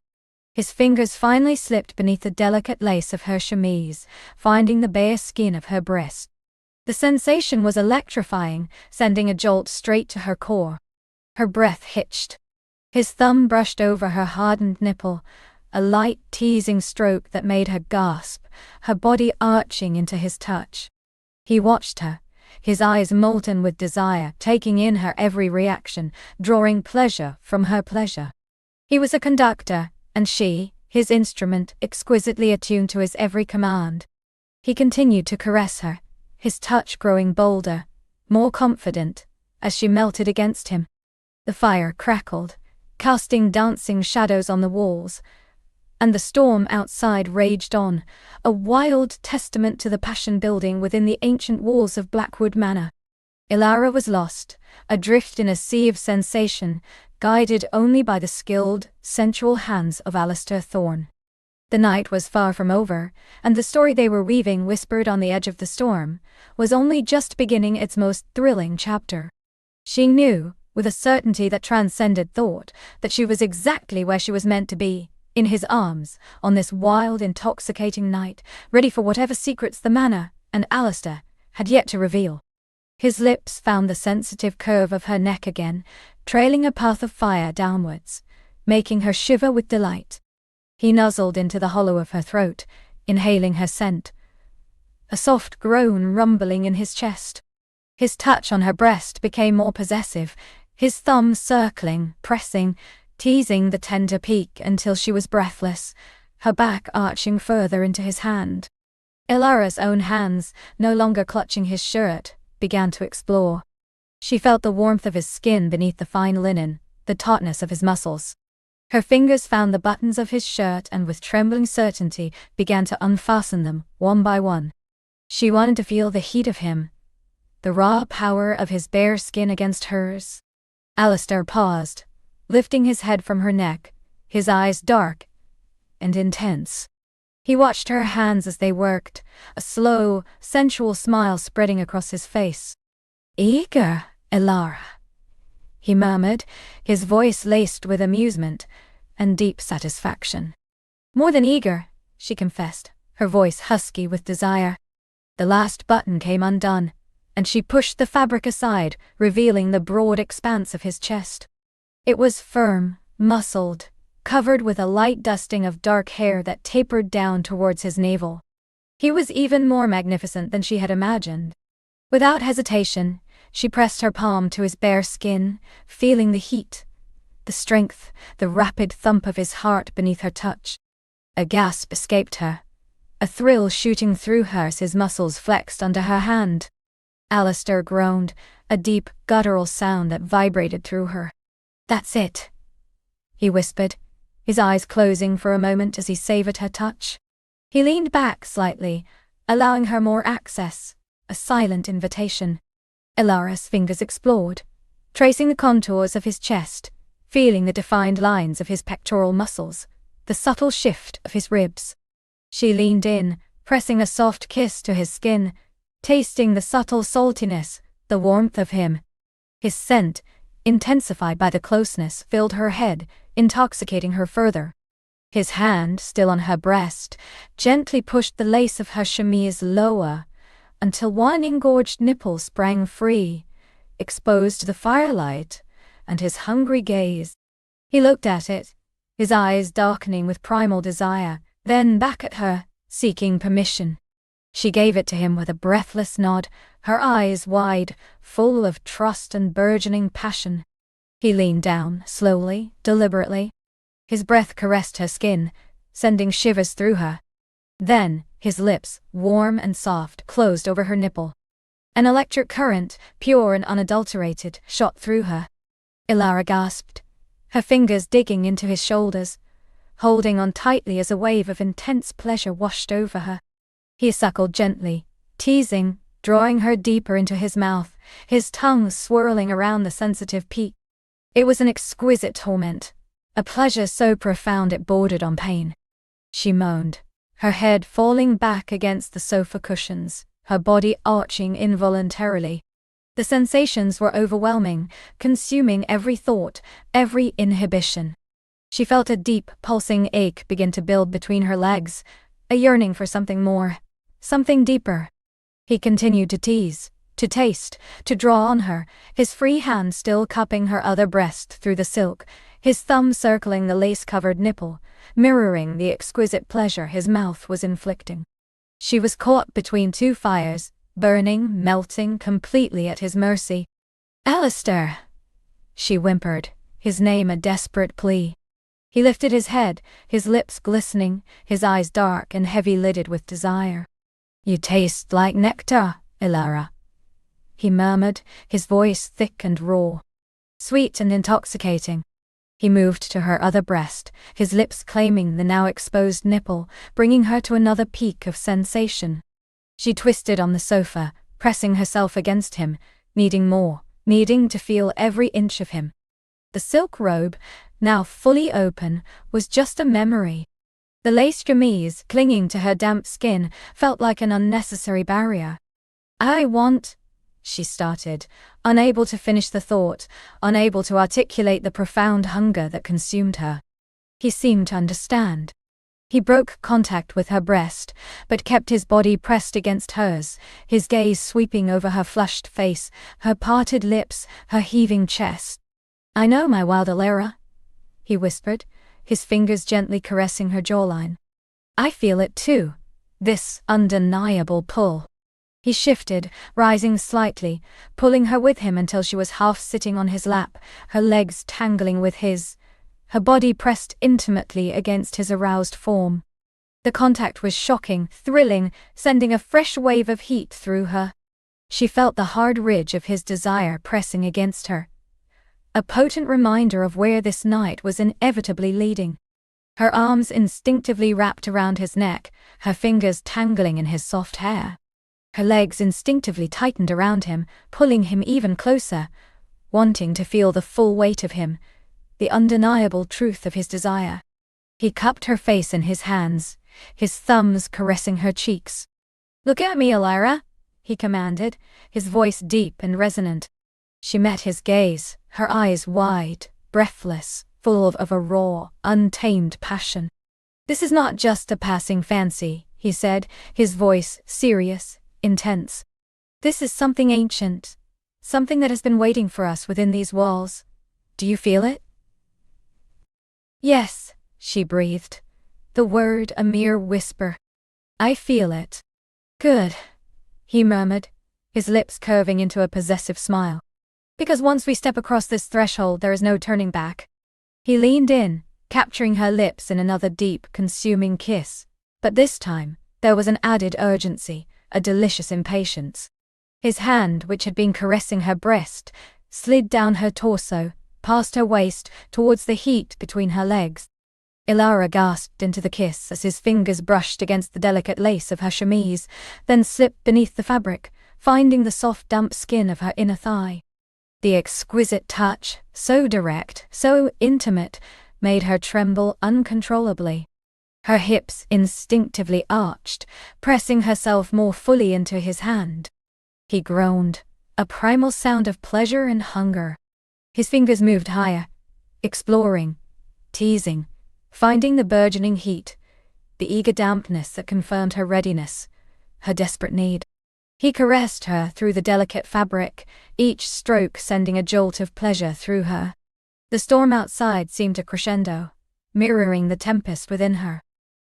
His fingers finally slipped beneath the delicate lace of her chemise, finding the bare skin of her breast. The sensation was electrifying, sending a jolt straight to her core. Her breath hitched. His thumb brushed over her hardened nipple, a light, teasing stroke that made her gasp, her body arching into his touch. He watched her, his eyes molten with desire, taking in her every reaction, drawing pleasure from her pleasure. He was a conductor, and she, his instrument, exquisitely attuned to his every command. He continued to caress her, his touch growing bolder, more confident, as she melted against him. The fire crackled, casting dancing shadows on the walls, and the storm outside raged on, a wild testament to the passion building within the ancient walls of Blackwood Manor. Alara was lost, adrift in a sea of sensation, guided only by the skilled, sensual hands of Alistair Thorne. The night was far from over, and the story they were weaving, whispered on the edge of the storm, was only just beginning its most thrilling chapter. She knew, with a certainty that transcended thought, that she was exactly where she was meant to be, in his arms, on this wild, intoxicating night, ready for whatever secrets the manor, and Alistair, had yet to reveal. His lips found the sensitive curve of her neck again, trailing a path of fire downwards, making her shiver with delight. He nuzzled into the hollow of her throat, inhaling her scent, a soft groan rumbling in his chest. His touch on her breast became more possessive, his thumbs circling, pressing, teasing the tender peak until she was breathless, her back arching further into his hand. Ilara's own hands, no longer clutching his shirt, began to explore. She felt the warmth of his skin beneath the fine linen, the tautness of his muscles. Her fingers found the buttons of his shirt and with trembling certainty began to unfasten them, one by one. She wanted to feel the heat of him, the raw power of his bare skin against hers. Alistair paused, lifting his head from her neck, his eyes dark and intense. He watched her hands as they worked, a slow, sensual smile spreading across his face. "Eager, Ilara," he murmured, his voice laced with amusement and deep satisfaction. "More than eager," she confessed, her voice husky with desire. The last button came undone, and she pushed the fabric aside, revealing the broad expanse of his chest. It was firm, muscled, covered with a light dusting of dark hair that tapered down towards his navel. He was even more magnificent than she had imagined. Without hesitation, she pressed her palm to his bare skin, feeling the heat, the strength, the rapid thump of his heart beneath her touch. A gasp escaped her, a thrill shooting through her as his muscles flexed under her hand. Alistair groaned, a deep, guttural sound that vibrated through her. "That's it," he whispered, his eyes closing for a moment as he savored her touch. He leaned back slightly, allowing her more access, a silent invitation. Ilara's fingers explored, tracing the contours of his chest, feeling the defined lines of his pectoral muscles, the subtle shift of his ribs. She leaned in, pressing a soft kiss to his skin, tasting the subtle saltiness, the warmth of him. His scent, intensified by the closeness, filled her head, intoxicating her further. His hand, still on her breast, gently pushed the lace of her chemise lower, until one engorged nipple sprang free, exposed to the firelight and his hungry gaze. He looked at it, his eyes darkening with primal desire, then back at her, seeking permission. She gave it to him with a breathless nod, her eyes wide, full of trust and burgeoning passion. He leaned down, slowly, deliberately. His breath caressed her skin, sending shivers through her. Then, his lips, warm and soft, closed over her nipple. An electric current, pure and unadulterated, shot through her. Ilara gasped, her fingers digging into his shoulders, holding on tightly as a wave of intense pleasure washed over her. He suckled gently, teasing, drawing her deeper into his mouth, his tongue swirling around the sensitive peak. It was an exquisite torment, a pleasure so profound it bordered on pain. She moaned, her head falling back against the sofa cushions, her body arching involuntarily. The sensations were overwhelming, consuming every thought, every inhibition. She felt a deep, pulsing ache begin to build between her legs, a yearning for something more, something deeper. He continued to tease, to taste, to draw on her, his free hand still cupping her other breast through the silk, his thumb circling the lace-covered nipple, mirroring the exquisite pleasure his mouth was inflicting. She was caught between two fires, burning, melting, completely at his mercy. "Alistair!" she whimpered, his name a desperate plea. He lifted his head, his lips glistening, his eyes dark and heavy-lidded with desire. "You taste like nectar, Ilara," he murmured, his voice thick and raw. Sweet and intoxicating. He moved to her other breast, his lips claiming the now exposed nipple, bringing her to another peak of sensation. She twisted on the sofa, pressing herself against him, needing more, needing to feel every inch of him. The silk robe, now fully open, was just a memory. The lace chemise, clinging to her damp skin, felt like an unnecessary barrier. "I want," she started, unable to finish the thought, unable to articulate the profound hunger that consumed her. He seemed to understand. He broke contact with her breast, but kept his body pressed against hers, his gaze sweeping over her flushed face, her parted lips, her heaving chest. "I know, my wild Ilara," he whispered, his fingers gently caressing her jawline. I feel it too. This undeniable pull. He shifted, rising slightly, pulling her with him until she was half sitting on his lap, her legs tangling with his, her body pressed intimately against his aroused form. The contact was shocking, thrilling, sending a fresh wave of heat through her. She felt the hard ridge of his desire pressing against her, a potent reminder of where this night was inevitably leading. Her arms instinctively wrapped around his neck, her fingers tangling in his soft hair. Her legs instinctively tightened around him, pulling him even closer, wanting to feel the full weight of him, the undeniable truth of his desire. He cupped her face in his hands, his thumbs caressing her cheeks. Look at me, Elira, he commanded, his voice deep and resonant. She met his gaze, her eyes wide, breathless, full of a raw, untamed passion. This is not just a passing fancy, he said, his voice serious, intense. This is something ancient, something that has been waiting for us within these walls. Do you feel it? Yes, she breathed, the word a mere whisper. I feel it. Good, he murmured, his lips curving into a possessive smile. Because once we step across this threshold, there is no turning back. He leaned in, capturing her lips in another deep, consuming kiss. But this time, there was an added urgency, a delicious impatience. His hand, which had been caressing her breast, slid down her torso, past her waist, towards the heat between her legs. Elira gasped into the kiss as his fingers brushed against the delicate lace of her chemise, then slipped beneath the fabric, finding the soft, damp skin of her inner thigh. The exquisite touch, so direct, so intimate, made her tremble uncontrollably. Her hips instinctively arched, pressing herself more fully into his hand. He groaned, a primal sound of pleasure and hunger. His fingers moved higher, exploring, teasing, finding the burgeoning heat, the eager dampness that confirmed her readiness, her desperate need. He caressed her through the delicate fabric, each stroke sending a jolt of pleasure through her. The storm outside seemed to crescendo, mirroring the tempest within her.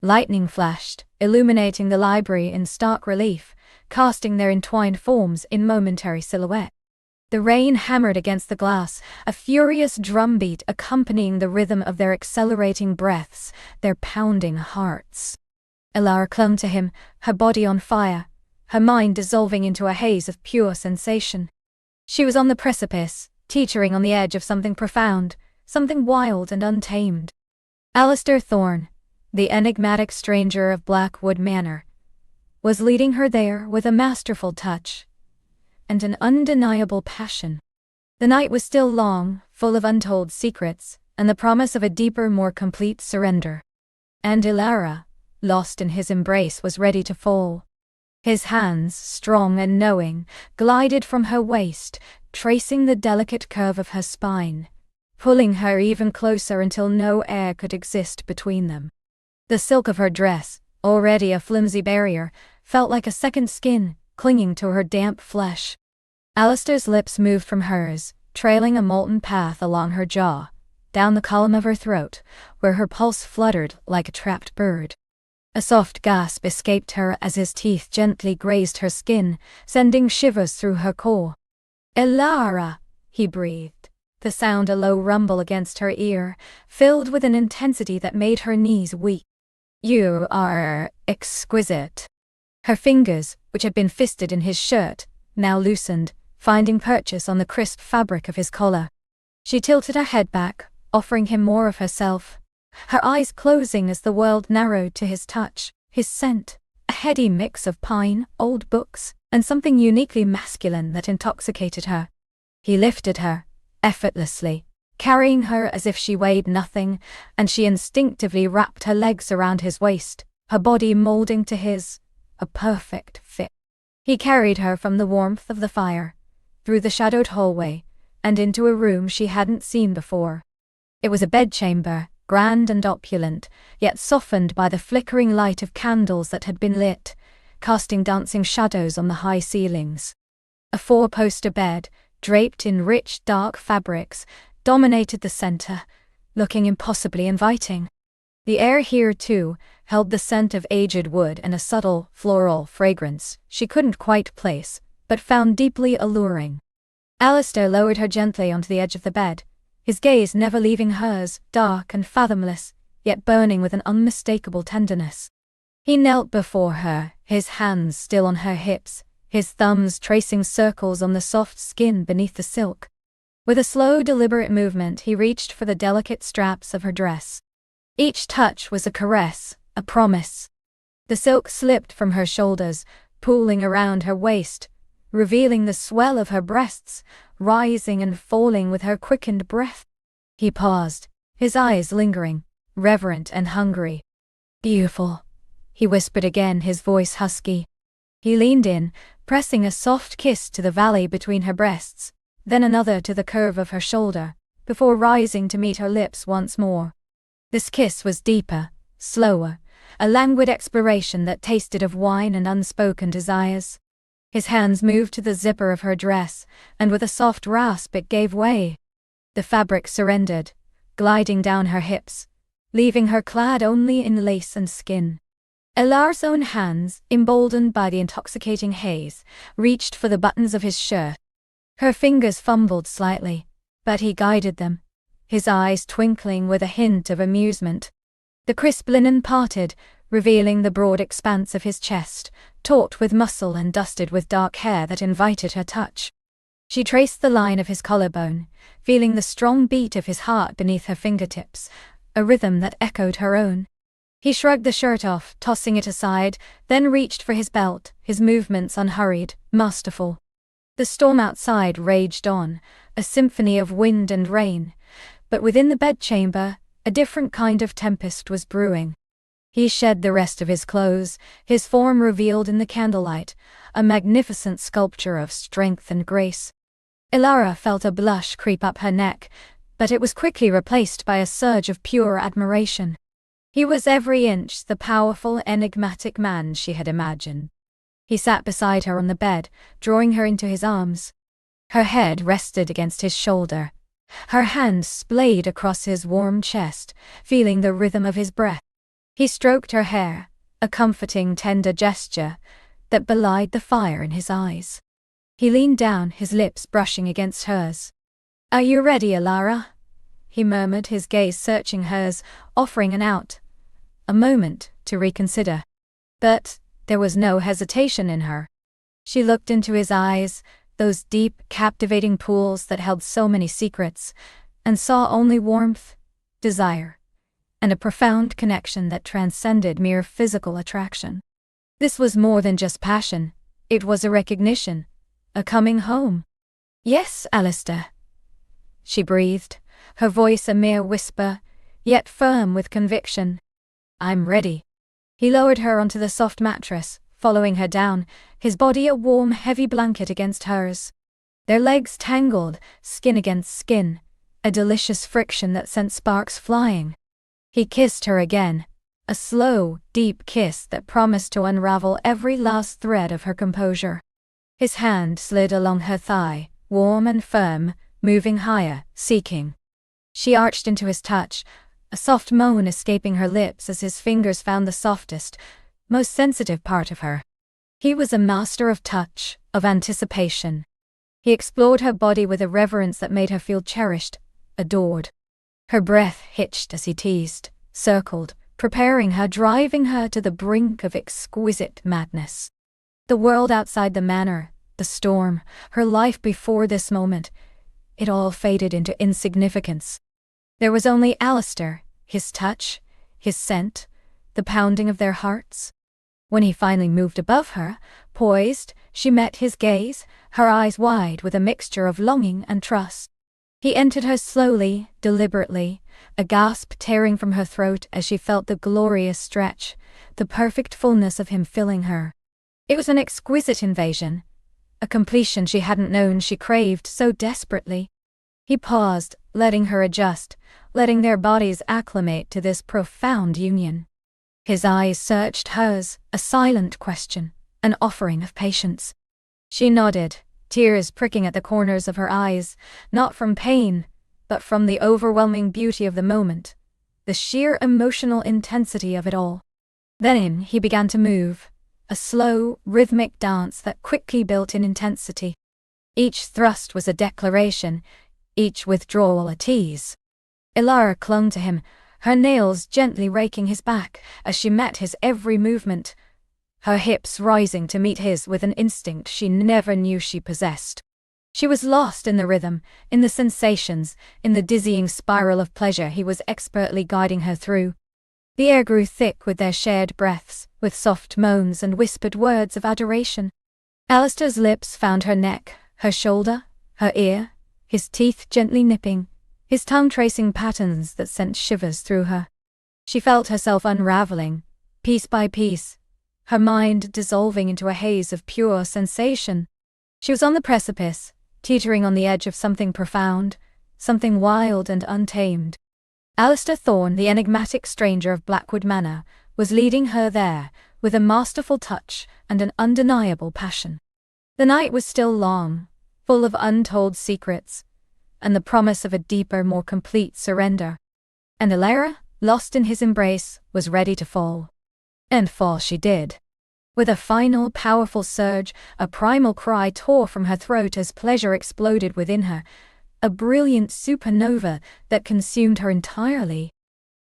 Lightning flashed, illuminating the library in stark relief, casting their entwined forms in momentary silhouette. The rain hammered against the glass, a furious drumbeat accompanying the rhythm of their accelerating breaths, their pounding hearts. Elira clung to him, her body on fire, her mind dissolving into a haze of pure sensation. She was on the precipice, teetering on the edge of something profound, something wild and untamed. Alistair Thorne, the enigmatic stranger of Blackwood Manor, was leading her there with a masterful touch and an undeniable passion. The night was still long, full of untold secrets, and the promise of a deeper, more complete surrender. And Elira, lost in his embrace, was ready to fall. His hands, strong and knowing, glided from her waist, tracing the delicate curve of her spine, pulling her even closer until no air could exist between them. The silk of her dress, already a flimsy barrier, felt like a second skin, clinging to her damp flesh. Alistair's lips moved from hers, trailing a molten path along her jaw, down the column of her throat, where her pulse fluttered like a trapped bird. A soft gasp escaped her as his teeth gently grazed her skin, sending shivers through her core. "Elira," he breathed, the sound a low rumble against her ear, filled with an intensity that made her knees weak. "You are exquisite." Her fingers, which had been fisted in his shirt, now loosened, finding purchase on the crisp fabric of his collar. She tilted her head back, offering him more of herself, her eyes closing as the world narrowed to his touch, his scent, a heady mix of pine, old books, and something uniquely masculine that intoxicated her. He lifted her, effortlessly, carrying her as if she weighed nothing, and she instinctively wrapped her legs around his waist, her body molding to his, a perfect fit. He carried her from the warmth of the fire, through the shadowed hallway, and into a room she hadn't seen before. It was a bedchamber, grand and opulent, yet softened by the flickering light of candles that had been lit, casting dancing shadows on the high ceilings. A four-poster bed, draped in rich, dark fabrics, dominated the center, looking impossibly inviting. The air here, too, held the scent of aged wood and a subtle, floral fragrance she couldn't quite place, but found deeply alluring. Alistair lowered her gently onto the edge of the bed, his gaze never leaving hers, dark and fathomless, yet burning with an unmistakable tenderness. He knelt before her, his hands still on her hips, his thumbs tracing circles on the soft skin beneath the silk. With a slow, deliberate movement, he reached for the delicate straps of her dress. Each touch was a caress, a promise. The silk slipped from her shoulders, pooling around her waist, revealing the swell of her breasts, rising and falling with her quickened breath. He paused, his eyes lingering, reverent and hungry. "Beautiful," he whispered again, his voice husky. He leaned in, pressing a soft kiss to the valley between her breasts, then another to the curve of her shoulder, before rising to meet her lips once more. This kiss was deeper, slower, a languid exploration that tasted of wine and unspoken desires. His hands moved to the zipper of her dress, and with a soft rasp it gave way. The fabric surrendered, gliding down her hips, leaving her clad only in lace and skin. Elar's own hands, emboldened by the intoxicating haze, reached for the buttons of his shirt. Her fingers fumbled slightly, but he guided them, his eyes twinkling with a hint of amusement. The crisp linen parted, revealing the broad expanse of his chest, taut with muscle and dusted with dark hair that invited her touch. She traced the line of his collarbone, feeling the strong beat of his heart beneath her fingertips, a rhythm that echoed her own. He shrugged the shirt off, tossing it aside, then reached for his belt, his movements unhurried, masterful. The storm outside raged on, a symphony of wind and rain, but within the bedchamber, a different kind of tempest was brewing. He shed the rest of his clothes, his form revealed in the candlelight, a magnificent sculpture of strength and grace. Elara felt a blush creep up her neck, but it was quickly replaced by a surge of pure admiration. He was every inch the powerful, enigmatic man she had imagined. He sat beside her on the bed, drawing her into his arms. Her head rested against his shoulder. Her hand splayed across his warm chest, feeling the rhythm of his breath. He stroked her hair, a comforting, tender gesture that belied the fire in his eyes. He leaned down, his lips brushing against hers. "Are you ready, Elara?" he murmured, his gaze searching hers, offering an out. A moment to reconsider. But there was no hesitation in her. She looked into his eyes, those deep, captivating pools that held so many secrets, and saw only warmth, desire, and a profound connection that transcended mere physical attraction. This was more than just passion, it was a recognition, a coming home. "Yes, Alistair," she breathed, her voice a mere whisper, yet firm with conviction. "I'm ready." He lowered her onto the soft mattress, following her down, his body a warm, heavy blanket against hers. Their legs tangled, skin against skin, a delicious friction that sent sparks flying. He kissed her again, a slow, deep kiss that promised to unravel every last thread of her composure. His hand slid along her thigh, warm and firm, moving higher, seeking. She arched into his touch, a soft moan escaping her lips as his fingers found the softest, most sensitive part of her. He was a master of touch, of anticipation. He explored her body with a reverence that made her feel cherished, adored. Her breath hitched as he teased, circled, preparing her, driving her to the brink of exquisite madness. The world outside the manor, the storm, her life before this moment, it all faded into insignificance. There was only Alistair, his touch, his scent, the pounding of their hearts. When he finally moved above her, poised, she met his gaze, her eyes wide with a mixture of longing and trust. He entered her slowly, deliberately, a gasp tearing from her throat as she felt the glorious stretch, the perfect fullness of him filling her. It was an exquisite invasion, a completion she hadn't known she craved so desperately. He paused, letting her adjust, letting their bodies acclimate to this profound union. His eyes searched hers, a silent question, an offering of patience. She nodded, tears pricking at the corners of her eyes, not from pain, but from the overwhelming beauty of the moment, the sheer emotional intensity of it all. Then he began to move, a slow, rhythmic dance that quickly built in intensity. Each thrust was a declaration, each withdrawal a tease. Ilara clung to him, her nails gently raking his back as she met his every movement, her hips rising to meet his with an instinct she never knew she possessed. She was lost in the rhythm, in the sensations, in the dizzying spiral of pleasure he was expertly guiding her through. The air grew thick with their shared breaths, with soft moans and whispered words of adoration. Alistair's lips found her neck, her shoulder, her ear, his teeth gently nipping, his tongue tracing patterns that sent shivers through her. She felt herself unraveling, piece by piece, her mind dissolving into a haze of pure sensation. She was on the precipice, teetering on the edge of something profound, something wild and untamed. Alistair Thorne, the enigmatic stranger of Blackwood Manor, was leading her there, with a masterful touch and an undeniable passion. The night was still long, full of untold secrets, and the promise of a deeper, more complete surrender. And Ilara, lost in his embrace, was ready to fall. And fall she did. With a final, powerful surge, a primal cry tore from her throat as pleasure exploded within her, a brilliant supernova that consumed her entirely.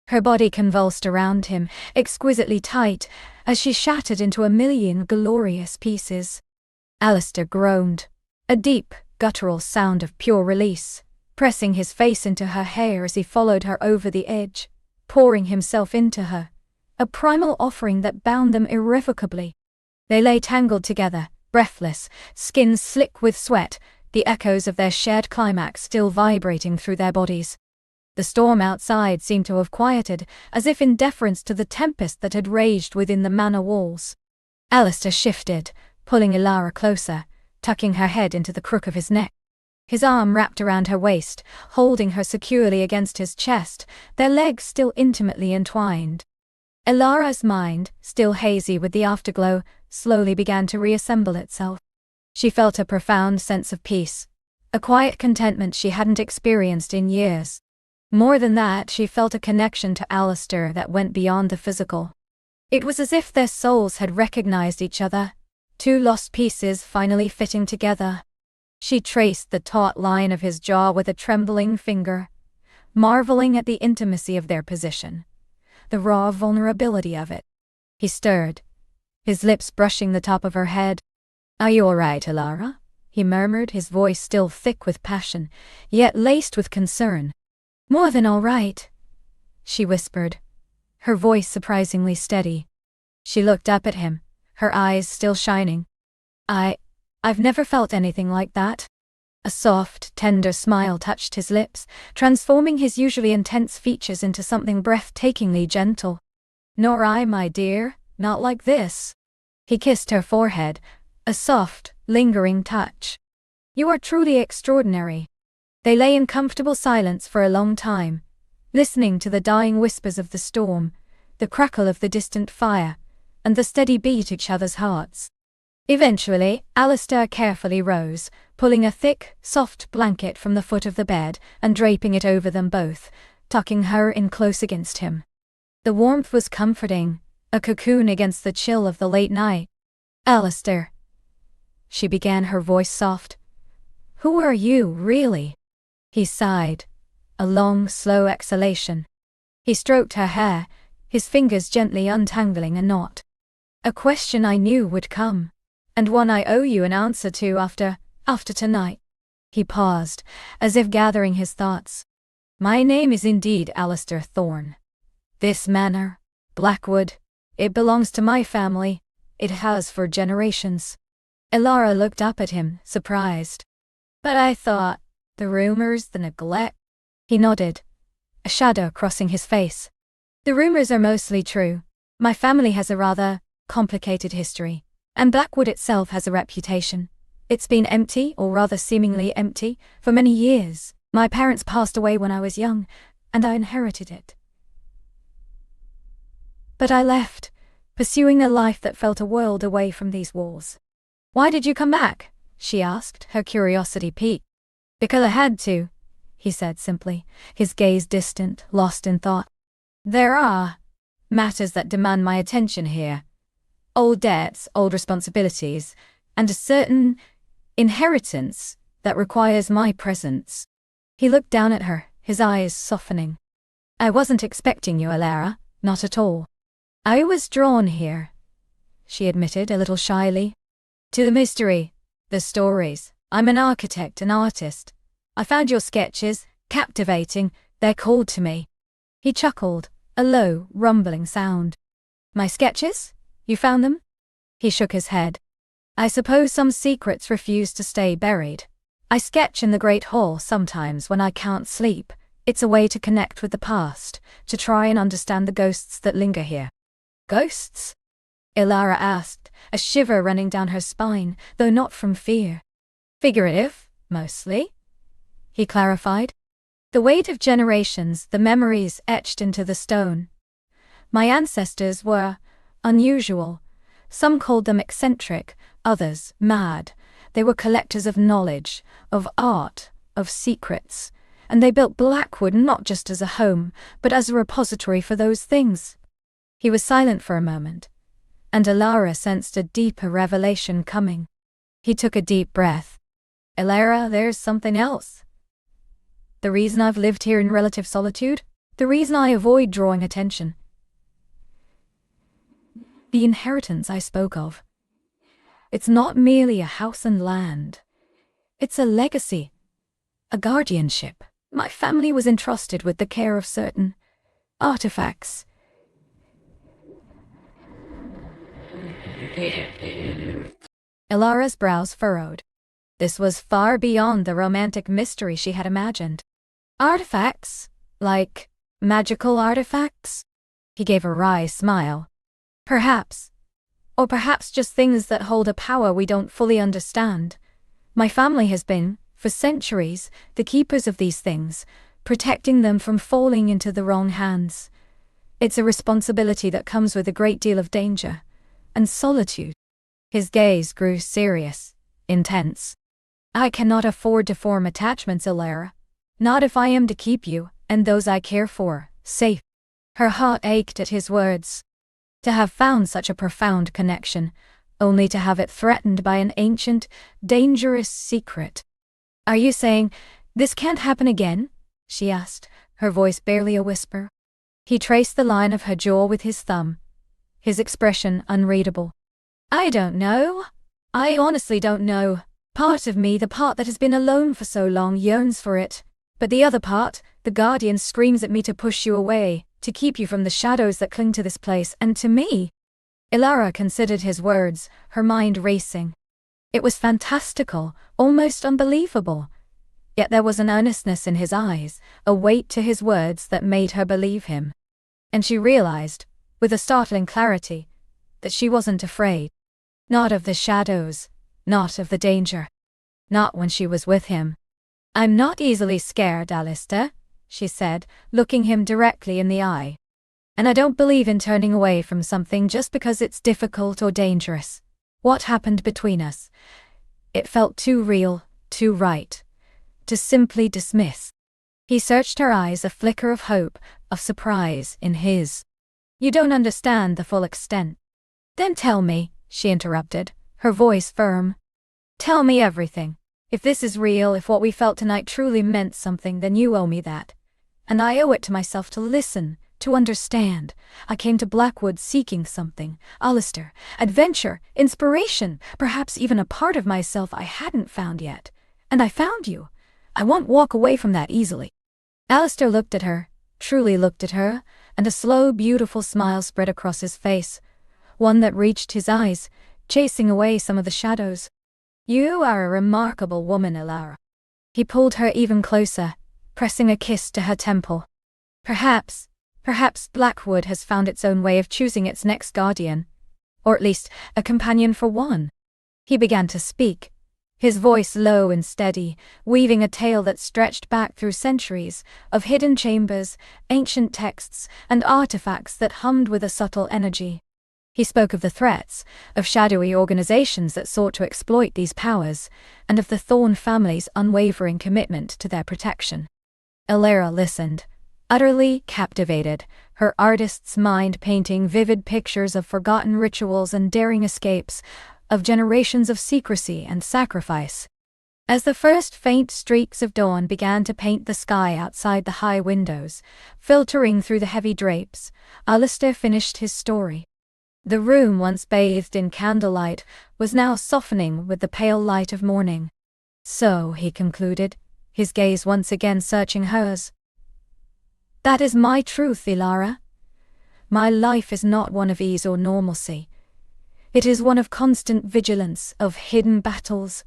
Her body convulsed around him, exquisitely tight, as she shattered into a million glorious pieces. Alistair groaned, a deep, guttural sound of pure release, pressing his face into her hair as he followed her over the edge, pouring himself into her, a primal offering that bound them irrevocably. They lay tangled together, breathless, skins slick with sweat, the echoes of their shared climax still vibrating through their bodies. The storm outside seemed to have quieted, as if in deference to the tempest that had raged within the manor walls. Alistair shifted, pulling Ilara closer, tucking her head into the crook of his neck. His arm wrapped around her waist, holding her securely against his chest, their legs still intimately entwined. Ilara's mind, still hazy with the afterglow, slowly began to reassemble itself. She felt a profound sense of peace, a quiet contentment she hadn't experienced in years. More than that, she felt a connection to Alistair that went beyond the physical. It was as if their souls had recognized each other, two lost pieces finally fitting together. She traced the taut line of his jaw with a trembling finger, marveling at the intimacy of their position, the raw vulnerability of it. He stirred, his lips brushing the top of her head. "Are you all right, Ilara?" he murmured, his voice still thick with passion, yet laced with concern. "More than all right," she whispered, her voice surprisingly steady. She looked up at him, her eyes still shining. I've never felt anything like that." A soft, tender smile touched his lips, transforming his usually intense features into something breathtakingly gentle. "Nor I, my dear, not like this." He kissed her forehead, a soft, lingering touch. "You are truly extraordinary." They lay in comfortable silence for a long time, listening to the dying whispers of the storm, the crackle of the distant fire, and the steady beat of each other's hearts. Eventually, Alistair carefully rose, pulling a thick, soft blanket from the foot of the bed and draping it over them both, tucking her in close against him. The warmth was comforting, a cocoon against the chill of the late night. "Alistair," she began, her voice soft. "Who are you, really?" He sighed, a long, slow exhalation. He stroked her hair, his fingers gently untangling a knot. "A question I knew would come, and one I owe you an answer to after tonight." He paused, as if gathering his thoughts. "My name is indeed Alistair Thorne. This manor, Blackwood, it belongs to my family. It has for generations." Ilara looked up at him, surprised. "But I thought, the rumors, the neglect." He nodded, a shadow crossing his face. "The rumors are mostly true. My family has a rather complicated history, and Blackwood itself has a reputation. It's been empty, or rather seemingly empty, for many years. My parents passed away when I was young, and I inherited it. But I left, pursuing a life that felt a world away from these walls." "Why did you come back?" she asked, her curiosity piqued. "Because I had to," he said simply, his gaze distant, lost in thought. There are matters that demand my attention here. Old debts, old responsibilities, and a certain inheritance that requires my presence. He looked down at her, his eyes softening. I wasn't expecting you, Alara, not at all. I was drawn here, she admitted a little shyly, to the mystery, the stories. I'm an architect, an artist. I found your sketches captivating. They're called to me. He chuckled, a low, rumbling sound. My sketches? You found them? He shook his head. I suppose some secrets refuse to stay buried. I sketch in the Great Hall sometimes when I can't sleep. It's a way to connect with the past, to try and understand the ghosts that linger here. Ghosts? Ilara asked, a shiver running down her spine, though not from fear. Figurative, mostly, he clarified. The weight of generations, the memories etched into the stone. My ancestors were unusual. Some called them eccentric, others mad. They were collectors of knowledge, of art, of secrets, and they built Blackwood not just as a home, but as a repository for those things. He was silent for a moment, and Ilara sensed a deeper revelation coming. He took a deep breath. Ilara, there's something else. The reason I've lived here in relative solitude, the reason I avoid drawing attention. The inheritance I spoke of. It's not merely a house and land. It's a legacy, a guardianship. My family was entrusted with the care of certain artifacts. Ilara's brows furrowed. This was far beyond the romantic mystery she had imagined. Artifacts? Like magical artifacts? He gave a wry smile. Perhaps. Or perhaps just things that hold a power we don't fully understand. My family has been, for centuries, the keepers of these things, protecting them from falling into the wrong hands. It's a responsibility that comes with a great deal of danger and solitude. His gaze grew serious, intense. I cannot afford to form attachments, Ilara. Not if I am to keep you, and those I care for, safe. Her heart ached at his words. To have found such a profound connection, only to have it threatened by an ancient, dangerous secret. Are you saying, this can't happen again? She asked, her voice barely a whisper. He traced the line of her jaw with his thumb, his expression unreadable. I don't know. I honestly don't know. Part of me, the part that has been alone for so long, yearns for it. But the other part, the guardian, screams at me to push you away, to keep you from the shadows that cling to this place and to me. Ilara considered his words, her mind racing. It was fantastical, almost unbelievable. Yet there was an earnestness in his eyes, a weight to his words that made her believe him. And she realized, with a startling clarity, that she wasn't afraid. Not of the shadows, not of the danger. Not when she was with him. I'm not easily scared, Alistair, she said, looking him directly in the eye. And I don't believe in turning away from something just because it's difficult or dangerous. What happened between us? It felt too real, too right, to simply dismiss. He searched her eyes, a flicker of hope, of surprise in his. You don't understand the full extent. Then tell me, she interrupted, her voice firm. Tell me everything. If this is real, if what we felt tonight truly meant something, then you owe me that. And I owe it to myself to listen, to understand. I came to Blackwood seeking something, Alistair, adventure, inspiration, perhaps even a part of myself I hadn't found yet. And I found you. I won't walk away from that easily. Alistair looked at her, truly looked at her, and a slow, beautiful smile spread across his face, one that reached his eyes, chasing away some of the shadows. You are a remarkable woman, Ilara. He pulled her even closer, pressing a kiss to her temple. Perhaps Blackwood has found its own way of choosing its next guardian, or at least a companion for one. He began to speak, his voice low and steady, weaving a tale that stretched back through centuries of hidden chambers, ancient texts, and artifacts that hummed with a subtle energy. He spoke of the threats, of shadowy organizations that sought to exploit these powers, and of the Thorne family's unwavering commitment to their protection. Ilara listened, utterly captivated, her artist's mind painting vivid pictures of forgotten rituals and daring escapes, of generations of secrecy and sacrifice. As the first faint streaks of dawn began to paint the sky outside the high windows, filtering through the heavy drapes, Alistair finished his story. The room, once bathed in candlelight, was now softening with the pale light of morning. So, he concluded, his gaze once again searching hers. That is my truth, Ilara. My life is not one of ease or normalcy. It is one of constant vigilance, of hidden battles.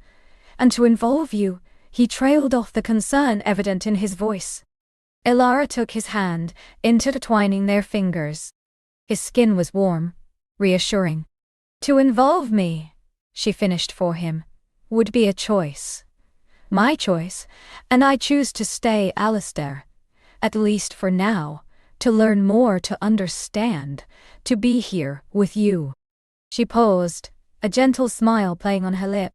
And to involve you, he trailed off, the concern evident in his voice. Ilara took his hand, intertwining their fingers. His skin was warm, reassuring. To involve me, she finished for him, would be a choice. My choice, and I choose to stay, Alistair. At least for now, to learn more, to understand, to be here with you. She paused, a gentle smile playing on her lip.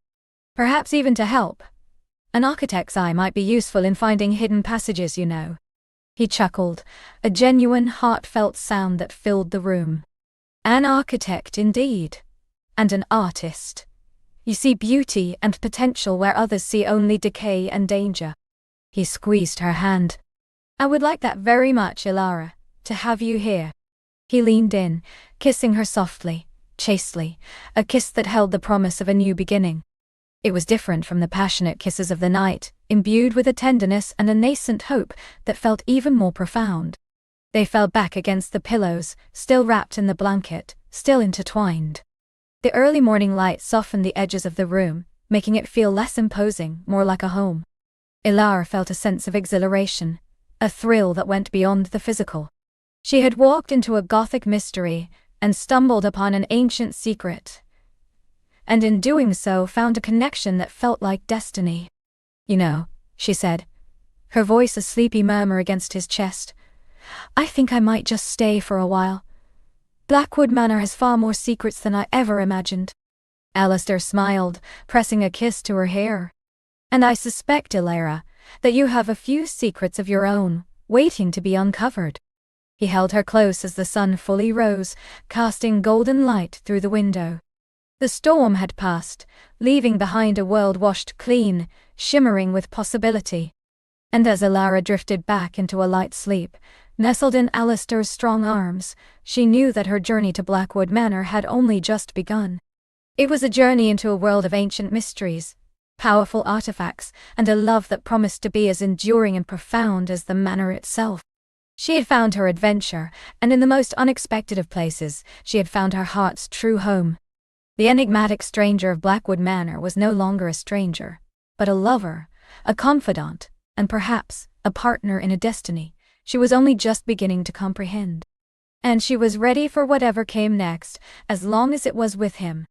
Perhaps even to help. An architect's eye might be useful in finding hidden passages, you know. He chuckled, a genuine, heartfelt sound that filled the room. An architect indeed. And an artist. You see beauty and potential where others see only decay and danger. He squeezed her hand. I would like that very much, Ilara, to have you here. He leaned in, kissing her softly, chastely, a kiss that held the promise of a new beginning. It was different from the passionate kisses of the night, imbued with a tenderness and a nascent hope that felt even more profound. They fell back against the pillows, still wrapped in the blanket, still intertwined. The early morning light softened the edges of the room, making it feel less imposing, more like a home. Ilara felt a sense of exhilaration, a thrill that went beyond the physical. She had walked into a Gothic mystery and stumbled upon an ancient secret. And in doing so found a connection that felt like destiny. You know, she said, her voice a sleepy murmur against his chest, I think I might just stay for a while. Blackwood Manor has far more secrets than I ever imagined. Alistair smiled, pressing a kiss to her hair. And I suspect, Ilara, that you have a few secrets of your own, waiting to be uncovered. He held her close as the sun fully rose, casting golden light through the window. The storm had passed, leaving behind a world washed clean, shimmering with possibility. And as Ilara drifted back into a light sleep, nestled in Alistair's strong arms, she knew that her journey to Blackwood Manor had only just begun. It was a journey into a world of ancient mysteries, powerful artifacts, and a love that promised to be as enduring and profound as the manor itself. She had found her adventure, and in the most unexpected of places, she had found her heart's true home. The enigmatic stranger of Blackwood Manor was no longer a stranger, but a lover, a confidant, and perhaps a partner in a destiny she was only just beginning to comprehend. And she was ready for whatever came next, as long as it was with him.